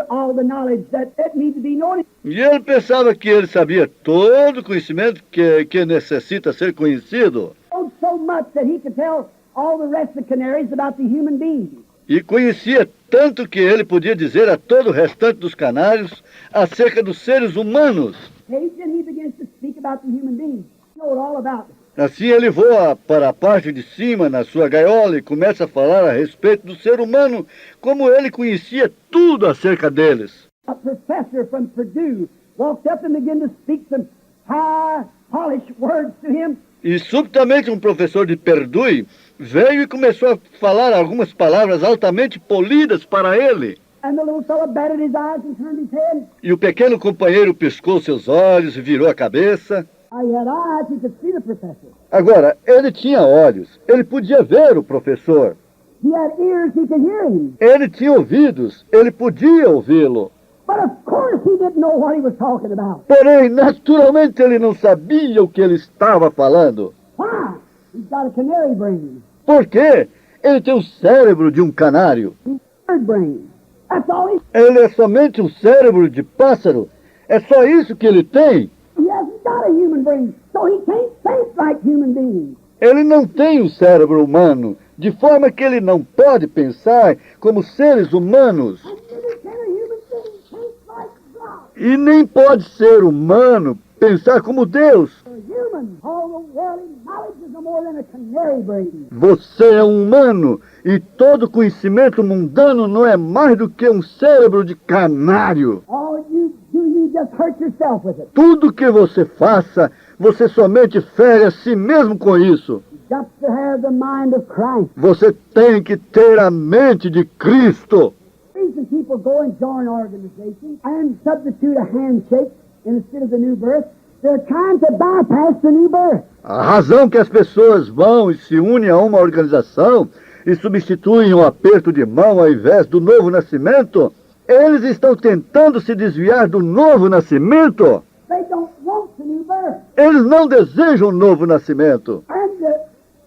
C: All the knowledge that needs to be known.
B: E ele pensava que ele sabia todo o conhecimento que necessita ser conhecido.
C: So much that he could tell all the rest of the canaries about the human being.
B: E conhecia tanto que ele podia dizer a todo o restante dos canários acerca dos seres humanos.
C: Okay, then he begins to speak about the human being. You know it all about it.
B: Assim ele voa para a parte de cima na sua gaiola e começa a falar a respeito do ser humano, como ele conhecia tudo acerca deles.
C: A professor from Purdue walked up and began to speak some high, polished words to him.
B: E subitamente um professor de Purdue veio e começou a falar algumas palavras altamente polidas para ele.
C: And the little fellow batted his eyes and turned his head.
B: E o pequeno companheiro piscou seus olhos e virou a cabeça.
C: I had eyes, he could see the professor.
B: Agora, ele tinha olhos, ele podia ver o professor.
C: He had ears, he could hear him.
B: Ele tinha ouvidos, ele podia ouvi-lo.
C: But of course he didn't know what he was talking about.
B: Porém, naturalmente, ele não sabia o que ele estava falando.
C: Why? He's got a canary brain.
B: Por quê? Ele tem o cérebro de um canário.
C: Bird brain. That's all he...
B: Ele é somente um cérebro de pássaro. É só isso que ele tem.
C: He hasn't got a human brain, so he can't think like human beings.
B: Ele não tem um cérebro humano, de forma que ele não pode pensar como seres humanos.
C: And neither can a human being think like God.
B: E nem pode ser humano pensar como Deus.
C: A human, all the worldly knowledge is no more than a canary brain.
B: Você é um humano e todo conhecimento mundano não é mais do que um cérebro de canário.
C: All you do, you just hurt yourself with it.
B: Tudo que você faça, você somente fere a si mesmo com isso.
C: You've got to have the mind of Christ.
B: Você tem que ter a mente de Cristo.
C: Reason people go and join organizations and substitute a handshake instead of the new birth, they're trying to bypass the new birth.
B: A razão que as pessoas vão e se unem a uma organização e substituem o aperto de mão ao invés do novo nascimento, eles estão tentando se desviar do novo nascimento.
C: They don't want the new birth.
B: Eles não desejam o novo nascimento.
C: And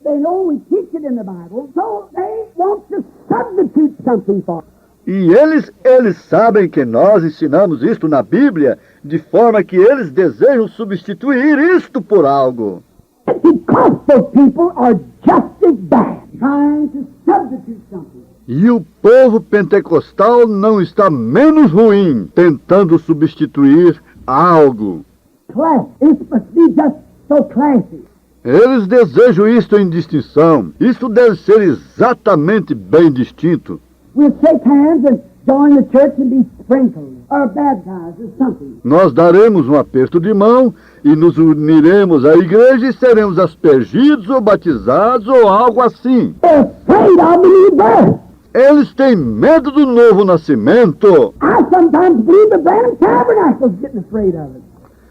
C: they know we teach it in the Bible, so they want to substitute something for it.
B: E eles sabem que nós ensinamos isto na Bíblia, de forma que eles desejam substituir isto por algo.
C: Pentecostal people are just as bad, trying to substitute something.
B: E o povo pentecostal não está menos ruim, tentando substituir algo.
C: Class. It's supposed to be just so classy.
B: Eles desejam isto em distinção. Isso deve ser exatamente bem distinto.
C: We'll shake hands and join the church and be sprinkled or baptized or something.
B: Nós daremos um aperto de mão e nos uniremos à igreja e seremos aspergidos ou batizados ou algo assim.
C: They're afraid of the new birth.
B: Eles têm medo do novo nascimento.
C: I sometimes believe the Branham Tabernacle's getting afraid of it.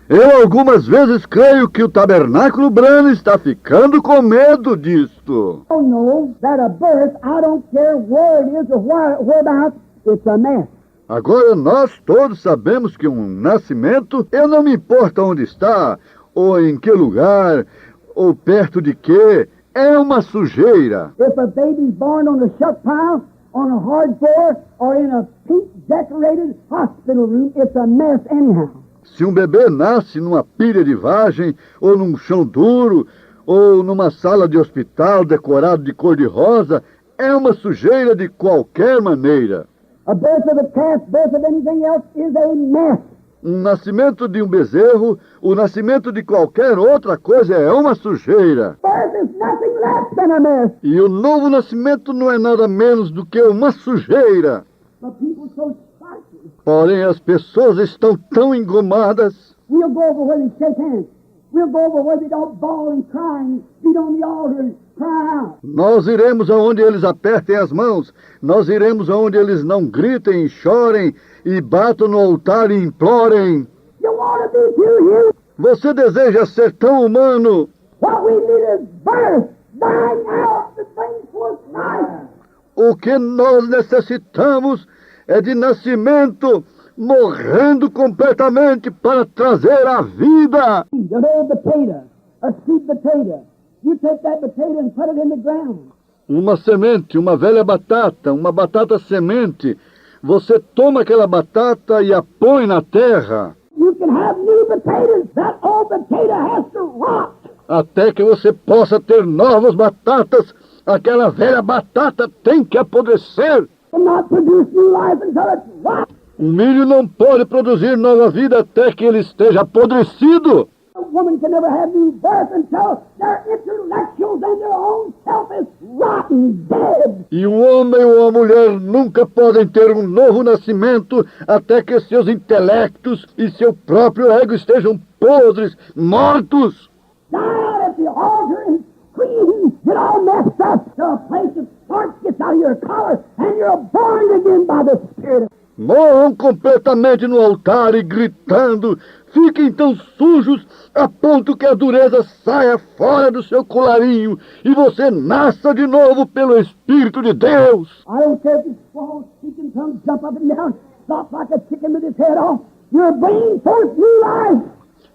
B: Eu algumas vezes creio que o tabernáculo Branham está ficando com medo disto.
C: I know that a birth, I don't care where it is or whereabouts, it's a mess.
B: Agora nós todos sabemos que um nascimento, eu não me importo onde está, ou em que lugar, ou perto de quê, é uma sujeira.
C: If a baby's born on a shuck pile, on a hard floor, or in a pink decorated hospital room, it's a mess anyhow.
B: Se um bebê nasce numa pilha de vagem, ou num chão duro, ou numa sala de hospital decorado de cor-de-rosa, é uma sujeira de qualquer maneira.
C: A birth of a calf, birth of anything else is a mess.
B: Um nascimento de um bezerro, o nascimento de qualquer outra coisa é uma sujeira.
C: Birth is nothing less than a mess.
B: E o novo nascimento não é nada menos do que uma sujeira.
C: But people so spicy.
B: Porém, as pessoas estão tão engomadas.
C: We'll go over where they shake hands. We'll go over where they don't bawl and cry and beat on the altar and cry out.
B: Nós iremos aonde eles apertem as mãos. Nós iremos aonde eles não gritem, chorem e batam no altar e implorem.
C: You want to be too human?
B: Você deseja ser tão humano?
C: What we need is birth, dying out to bring forth life.
B: O que nós necessitamos é de nascimento, morrendo completamente para trazer a vida.
C: An old potato, a sweet potato. You take that potato and put it in the ground.
B: Uma semente, uma velha batata, uma batata semente. Você toma aquela batata e a põe na terra.
C: You can have new potatoes. That old potato has to rot.
B: Até que você possa ter novas batatas. Aquela velha batata tem que apodrecer.
C: will not produce new life until it's rot.
B: O milho não pode produzir nova vida até que ele esteja apodrecido.
C: A woman can never have new birth until their intellectuals and their own self is rotten, dead.
B: E um homem ou uma mulher nunca podem ter um novo nascimento até que seus intelectos e seu próprio ego estejam podres, mortos.
C: Down at the altar and scream, get all messed up to a place of spark gets out of your collar and you're born again by the Spirit.
B: Morram completamente no altar e gritando, fiquem tão sujos a ponto que a dureza saia fora do seu colarinho e você nasça de novo pelo Espírito de Deus.
C: I don't care if you swallow, speak in tongues, jump up and down, stop like a chicken with his head off. You're bringing forth new life.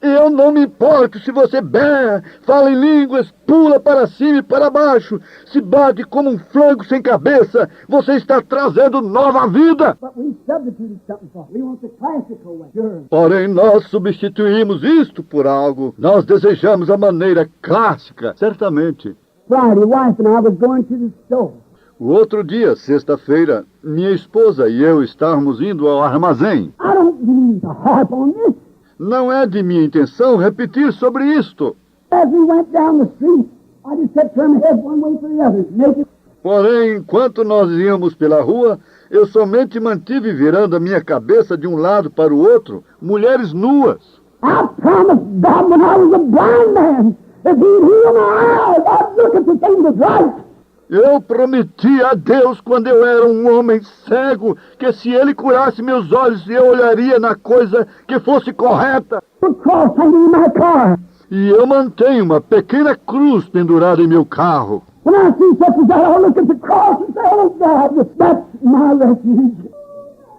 B: Eu não me importo se você berra, fala em línguas, pula para cima e para baixo, se bate como um frango sem cabeça, você está trazendo nova vida.
C: But we substituted something for it. We want the classical way. Sure.
B: Porém, nós substituímos isto por algo. Nós desejamos a maneira clássica, certamente.
C: Friday, wife and I was going to the store.
B: O outro dia, sexta-feira, minha esposa e eu estávamos indo ao armazém.
C: I don't mean to harp on this.
B: Não é de minha intenção repetir sobre isto.
C: As we went down the street, I just kept turning my head one way for the other, naked.
B: Porém, enquanto nós íamos pela rua, eu somente mantive virando a minha cabeça de um lado para o outro, mulheres nuas.
C: I promised God when I was a blind man, if He'd heal my eyes, I'd look at the thing that's right.
B: Eu prometi a Deus quando eu era um homem cego que se Ele curasse meus olhos eu olharia na coisa que fosse correta.
C: The cross hanging in my car.
B: E eu mantenho uma pequena cruz pendurada em meu carro.
C: When I see such as that, I'll look at the cross and say, oh God, that's my refuge.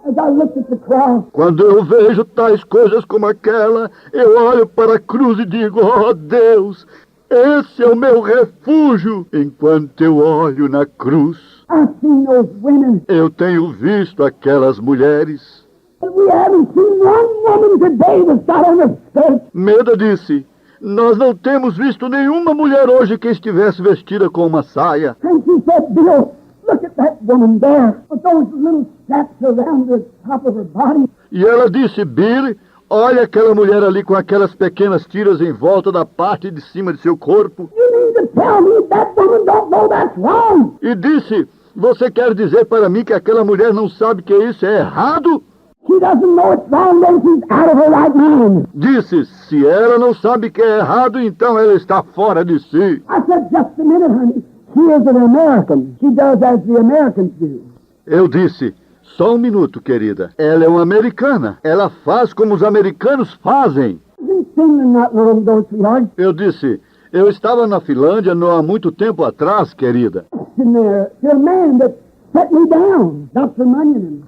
C: As I looked at the cross,
B: Quando eu vejo tais coisas como aquela, eu olho para a cruz e digo, oh Deus, esse é o meu refúgio. Enquanto eu olho na cruz,
C: I've seen those women.
B: eu tenho visto aquelas mulheres.
C: We haven't seen one woman today that's got on a skirt.
B: Meda disse, nós não temos visto nenhuma mulher hoje que estivesse vestida com uma saia.
C: And she said, Bill, look at that woman there with those little straps around the top of her body.
B: E ela disse, Billy, olha aquela mulher ali com aquelas pequenas tiras em volta da parte de cima de seu corpo.
C: You mean to tell me that woman don't know that's wrong?
B: E disse, você quer dizer para mim que aquela mulher não sabe que isso é errado?
C: She doesn't know it's wrong, then she's out of her right mind.
B: Disse, se ela não sabe que é errado, então ela está fora de si.
C: I said, just a minute, honey. She is an American. She does as the Americans do.
B: Eu disse, só um minuto, querida. Ela é uma americana. Ela faz como os americanos fazem.
C: In Finland not long ago, sweetheart.
B: Eu disse, eu estava na Finlândia não há muito tempo atrás, querida.
C: In there, to a man that set me down, Dr. Munyon.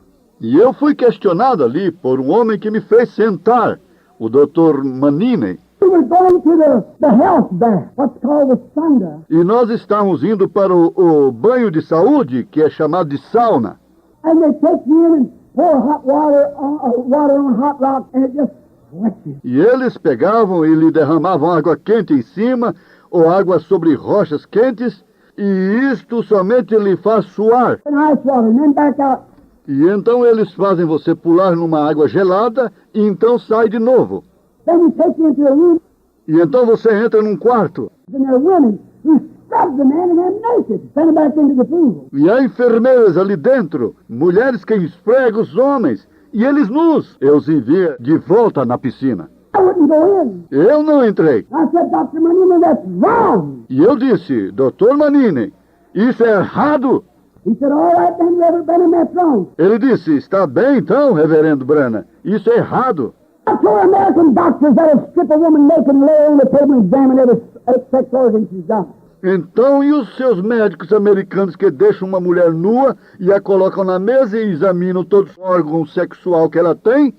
B: E eu fui questionado ali por um homem que me fez sentar, o Dr. Manine.
C: We were going to the health bath, what's called the sauna.
B: E nós estávamos indo para o banho de saúde, que é chamado de sauna.
C: And they take you in and pour hot water on hot rock, and it just sweats you.
B: E eles pegavam e lhe derramavam água quente em cima, ou água sobre rochas quentes, e isto somente lhe faz suar.
C: And ice water, and then back out.
B: E então eles fazem você pular numa água gelada, e então sai de novo.
C: Then we take you into a room,
B: E então você entra num quarto,
C: and there are women who scrub the man and then naked, send him back into the pool.
B: e há enfermeiras ali dentro, mulheres que esfregam os homens, e eles nus. Eu os envia de volta na piscina.
C: I wouldn't go in.
B: Eu não entrei.
C: I said, Dr. Munyon, that's wrong.
B: E eu disse, Dr. Manine, isso é errado.
C: He said, all right then, Reverend Branham, that's wrong.
B: Ele disse, está bem então, reverendo Branham, isso é errado.
C: I told American doctors that'll strip a woman naked and lay her on the table and examine every sex organ she's got.
B: Então, e os seus médicos americanos que deixam uma mulher nua e a colocam na mesa e examinam todos os órgãos sexual que ela tem?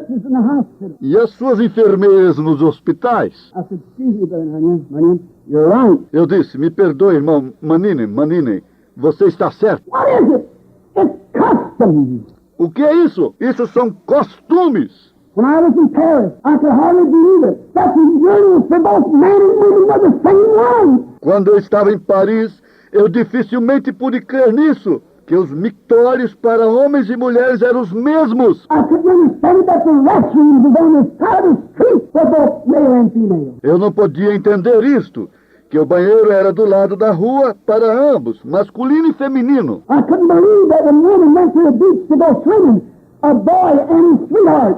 C: She's in the hospital.
B: E as suas enfermeiras nos hospitais?
C: I said, excuse me, Brother Munyon, you're right.
B: Eu disse, me perdoe, irmão Manine, você está certo.
C: What is it? It's custom.
B: O que é isso? Isso são costumes.
C: When I was in Paris, I could hardly believe it. That the yearnings for both men and women were the same one.
B: Quando eu estava em Paris, Eu dificilmente pude crer nisso, que os mictórios para homens e mulheres eram os mesmos.
C: I couldn't understand that the restrooms was on the side of the street for both male and female.
B: Eu não podia entender isto, que o banheiro era do lado da rua para ambos, masculino e feminino.
C: I couldn't believe that when women went to the beach to go swimming, a boy and his sweetheart.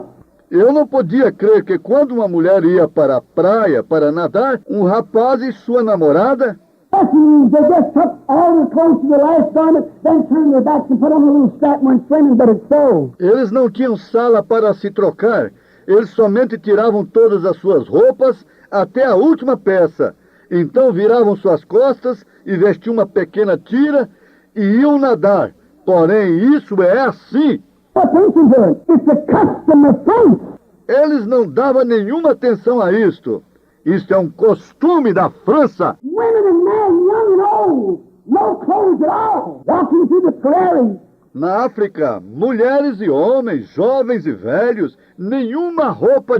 B: Eu não podia crer que quando uma mulher ia para a praia para nadar, um rapaz e sua namorada,
C: They just took all the clothes to the last garment, then turned their backs and put on a little strap and went swimming, but it's so.
B: eles não tinham sala para se trocar. Eles somente tiravam todas as suas roupas até a última peça. Então viravam suas costas e vestiam uma pequena tira e iam nadar. Porém, isso é assim.
C: Attention to it. It's a custom of France.
B: Eles não davam nenhuma atenção a isto. Isto é um costume da França.
C: Women and men, young and old, no clothes at all, walking through the prairie.
B: Na África, mulheres e homens, jovens e velhos, nenhuma roupa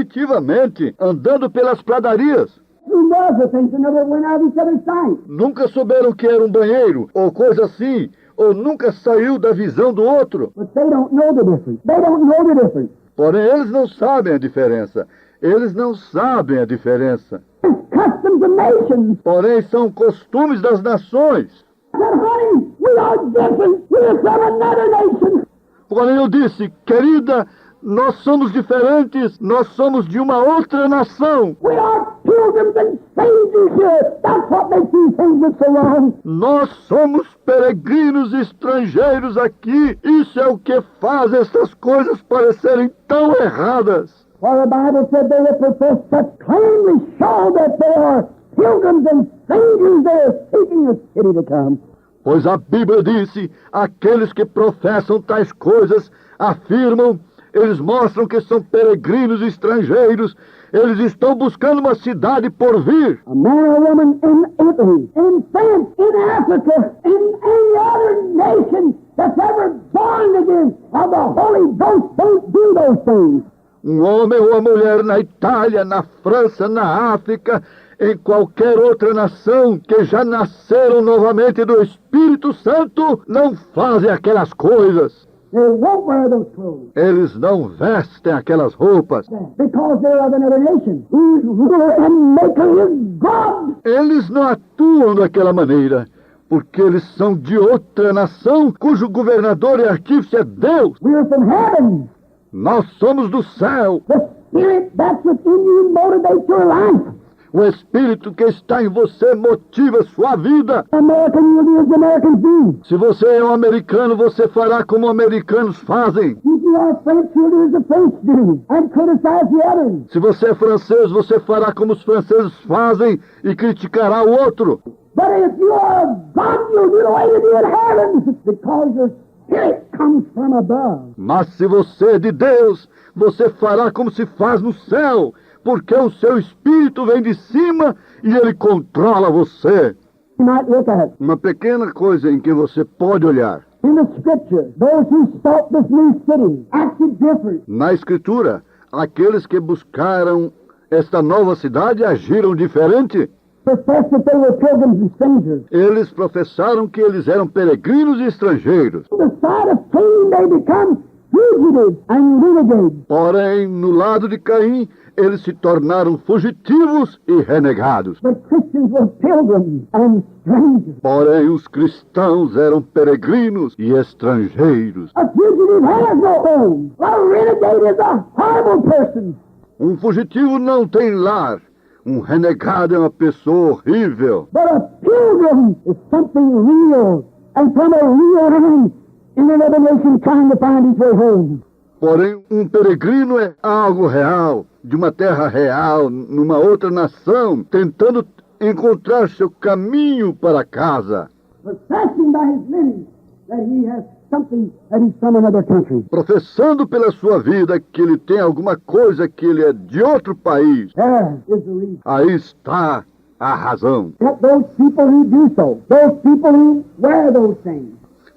B: definitivamente, andando pelas pradarias.
C: Who knows the things that never went out of each other's sight?
B: Nunca souberam que era um banheiro, ou coisa assim, ou nunca saiu da visão do outro.
C: But they don't know the difference. They don't know the difference.
B: Porém, eles não sabem a diferença. Eles não sabem a diferença.
C: It's customs of nations.
B: Porém, são costumes das nações.
C: I said, honey, we are different. We are from another nation.
B: Porém, eu disse, querida, nós somos diferentes, nós somos de uma outra nação.
C: We are pilgrims and strangers here. That's what makes these things look so wrong.
B: Nós somos peregrinos e estrangeiros aqui. Isso é o que faz essas coisas parecerem tão erradas.
C: For the Bible said they that profess such plainly show that they are pilgrims and strangers there seeking a city to come.
B: Pois a Bíblia disse, aqueles que professam tais coisas afirmam, eles mostram que são peregrinos e estrangeiros, eles estão buscando uma cidade por vir.
C: A man or woman in Italy, in France, in Africa, in any other nation that's ever born again of the Holy Ghost don't do those things.
B: Um homem ou uma mulher na Itália, na França, na África, em qualquer outra nação que já nasceram novamente do Espírito Santo, não fazem aquelas coisas.
C: They won't wear those clothes
B: Eles não vestem aquelas roupas.
C: because they're of another nation whose ruler and maker is God.
B: Eles não atuam daquela maneira, porque eles são de outra nação cujo governador e artífice é Deus.
C: We're from heaven.
B: Nós somos do céu.
C: The Spirit that's within you motivates your life.
B: O Espírito que está em você motiva sua vida.
C: American, you'll do as Americans do.
B: Se você é um americano, você fará como americanos fazem.
C: If you are French, you'll do as the French do and criticize the others.
B: Se você é francês, você fará como os franceses fazem e criticará o outro.
C: But if you are of God, you'll do the way you do in heaven because your Spirit comes from above.
B: Mas se você é de Deus, você fará como se faz no céu, porque o seu Espírito vem de cima e ele controla você.
C: You might look at
B: Uma pequena coisa em que você pode olhar.
C: in the Scripture, those who sought this new city acted different.
B: Na Escritura, aqueles que buscaram esta nova cidade agiram diferente.
C: Professed that they were pilgrims and strangers.
B: Eles professaram que eles eram peregrinos e estrangeiros.
C: On the side of Cain, they become fugitives and renegades.
B: Porém, no lado de Caim, eles se tornaram fugitivos e renegados.
C: The Christians were pilgrims and strangers.
B: Porém, os cristãos eram peregrinos e estrangeiros.
C: A fugitive has no home. A renegade is a horrible person.
B: Um fugitivo não tem lar. Um renegado é uma pessoa horrível.
C: But a pilgrim is something real and from a real land in another nation trying to find its way home.
B: Porém, um peregrino é algo real, de uma terra real, numa outra nação, tentando encontrar seu caminho para casa.
C: Professing by his living that he has something that he's from another country.
B: Professando pela sua vida que ele tem alguma coisa, que ele é de outro país.
C: There is the reason.
B: Aí está a razão.
C: Yet those people who do so, those people who wear those things,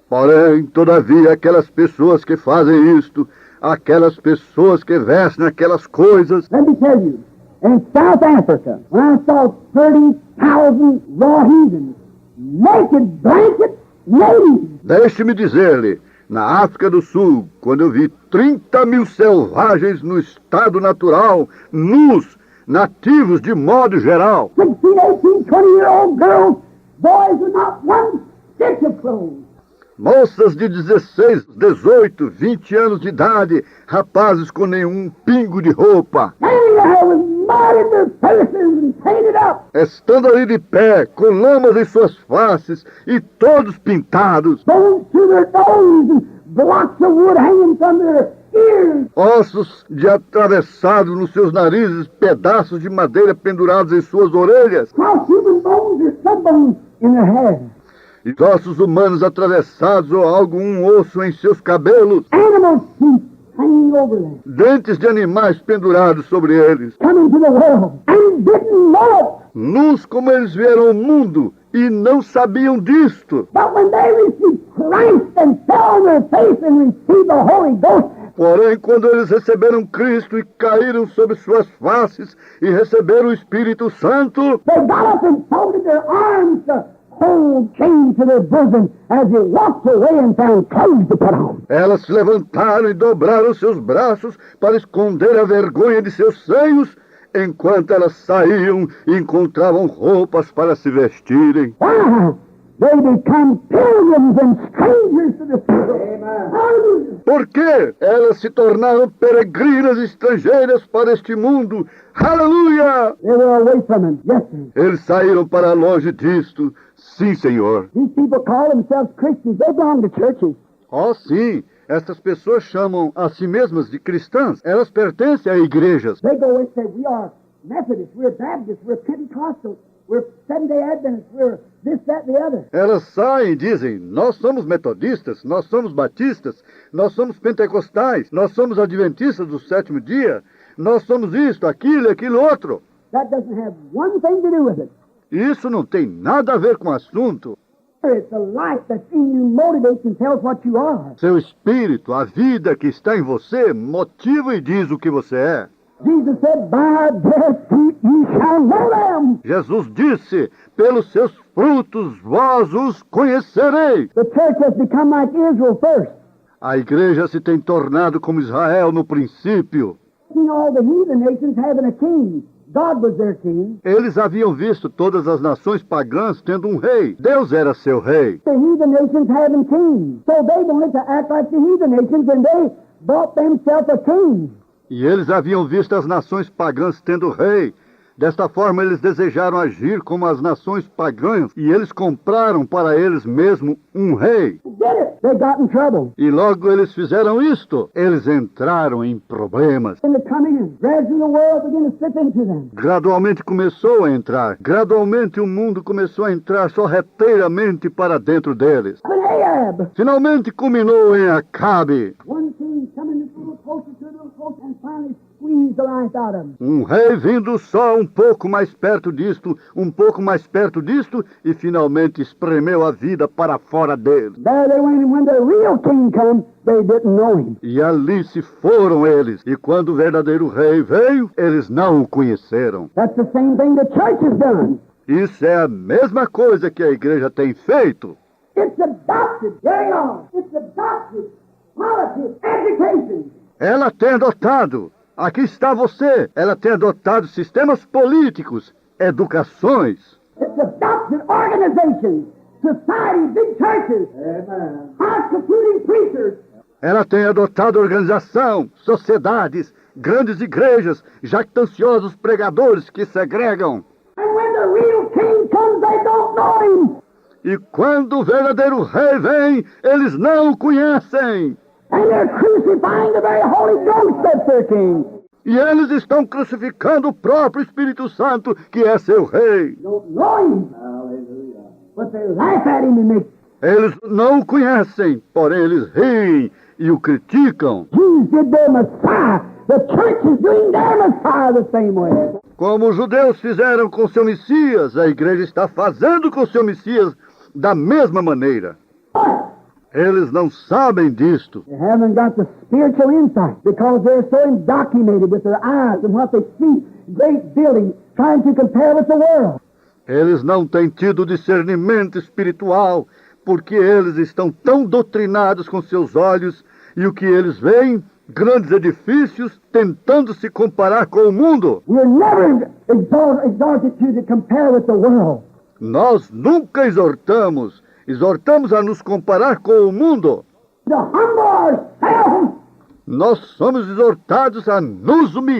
B: Porém, todavia, aquelas pessoas que fazem isto, aquelas pessoas que vestem aquelas coisas,
C: let me tell you, in South Africa, when I saw 30,000 raw heathens naked blankets, native.
B: Deixe-me dizer-lhe, na África do Sul, quando eu vi 30 mil selvagens no estado natural, nus, nativos de modo geral,
C: 16, 18, 20-year-old girls, boys with not one stitch of clothes.
B: moças de 16, 18, 20 anos de idade, rapazes com nenhum pingo de roupa,
C: Standing there with mud in their faces and painted up.
B: estando ali de pé, com lamas em suas faces e todos pintados,
C: Bones to their nose and blocks of wood hanging from their ears.
B: ossos de atravessado nos seus narizes, pedaços de madeira pendurados em suas orelhas,
C: While human bones or some bones in their hair.
B: e ossos humanos atravessados ou algum osso em seus cabelos,
C: Animal teeth hanging over them.
B: dentes de animais pendurados sobre eles,
C: Coming to the world and didn't know it.
B: nus como eles vieram ao mundo e não sabiam disto.
C: But when they received Christ and fell on their face and received the Holy Ghost,
B: Porém, quando eles receberam Cristo e caíram sobre suas faces e receberam o Espírito Santo,
C: they got up and folded their arms to hold chains to their bosom as they walked away and found clothes to put on.
B: elas se levantaram e dobraram seus braços para esconder a vergonha de seus seios, enquanto elas saíam e encontravam roupas para se vestirem.
C: Why? They become pilgrims and strangers to this world. Hallelujah.
B: Por quê? Elas se tornaram peregrinas estrangeiras para este mundo. Aleluia!
C: They were away from him. Yes, sir.
B: Eles saíram para longe disto. Sim, Senhor.
C: These people call themselves Christians. They belong to churches.
B: Oh, sim. Essas pessoas chamam a si mesmas de cristãs. Elas pertencem a igrejas.
C: They go and say, we are Methodists, we're Baptists, we're Pentecostals, we're Seventh-day Adventists, we're this, that, and the other.
B: Elas saem e dizem, nós somos metodistas, nós somos batistas, nós somos pentecostais, nós somos adventistas do sétimo dia, nós somos isto, aquilo e aquilo outro.
C: That doesn't have one thing to do with it.
B: Isso não tem nada a ver com o assunto.
C: It's the life that's in you motivates and tells what you are.
B: Seu espírito, a vida que está em você, motiva e diz o que você é.
C: Jesus said, by their fruit you shall know them.
B: Jesus disse, pelos seus frutos vós os conhecerei.
C: The church has become like Israel first.
B: A igreja se tem tornado como Israel no princípio.
C: Seeing all the heathen nations having a king. God was their king.
B: Eles haviam visto todas as nações pagãs tendo um rei. Deus era seu rei.
C: The heathen nations having kings. So they wanted to act like the heathen nations and they bought themselves a king.
B: E eles haviam visto as nações pagãs tendo rei. Desta forma, eles desejaram agir como as nações pagãs e eles compraram para eles mesmos um rei.
C: Did it. They got in trouble.
B: E logo eles fizeram isto. Eles entraram em problemas.
C: In the coming in, gradually the world began to slip into them.
B: Gradualmente começou a entrar. Gradualmente o mundo começou a entrar sorrateiramente para dentro deles.
C: But Ahab,
B: Finalmente culminou em Acabe.
C: one king coming a little closer to a little closer and finally squeezed the life out of him.
B: Um rei vindo só um pouco mais perto disto, um pouco mais perto disto, e finalmente espremeu a vida para fora dele.
C: There they went, and when the real king come, they didn't know him.
B: E ali se foram eles. E quando o verdadeiro rei veio, eles não o conheceram.
C: That's the same thing the church has done.
B: Isso é a mesma coisa que a igreja tem feito.
C: It's adopted. There you are. It's adopted. Politics, education.
B: Ela tem adotado. Aqui está você. Ela tem adotado sistemas políticos, educações.
C: It's adopted organizations, society, big churches. Amen. Constituting preachers.
B: Ela tem adotado organização, sociedades, grandes igrejas, jactanciosos pregadores que segregam.
C: And when the real king comes, they don't know him.
B: E quando o verdadeiro rei vem, eles não o conhecem.
C: And they're crucifying the very Holy Ghost that's their king.
B: E eles estão crucificando o próprio Espírito Santo, que é seu rei.
C: Don't know him. Hallelujah. But they laugh at him and make
B: Eles não o conhecem, porém eles riem e o criticam.
C: Jews did their Messiah. The church is doing their Messiah the same way.
B: Como os judeus fizeram com seu Messias, a igreja está fazendo com seu Messias da mesma maneira.
C: But
B: Eles não sabem disto.
C: they haven't got the spiritual insight because they're so indoctrinated with their eyes and what they see, great buildings, trying to compare with the world.
B: Eles não têm tido discernimento espiritual, porque eles estão tão doutrinados com seus olhos, e o que eles veem, grandes edifícios, tentando se comparar com o mundo.
C: We're never exalted to compare with the world.
B: Nós nunca exortamos a nos comparar com o mundo.
C: To humble ourselves.
B: Nós somos exortados a nos humilhar.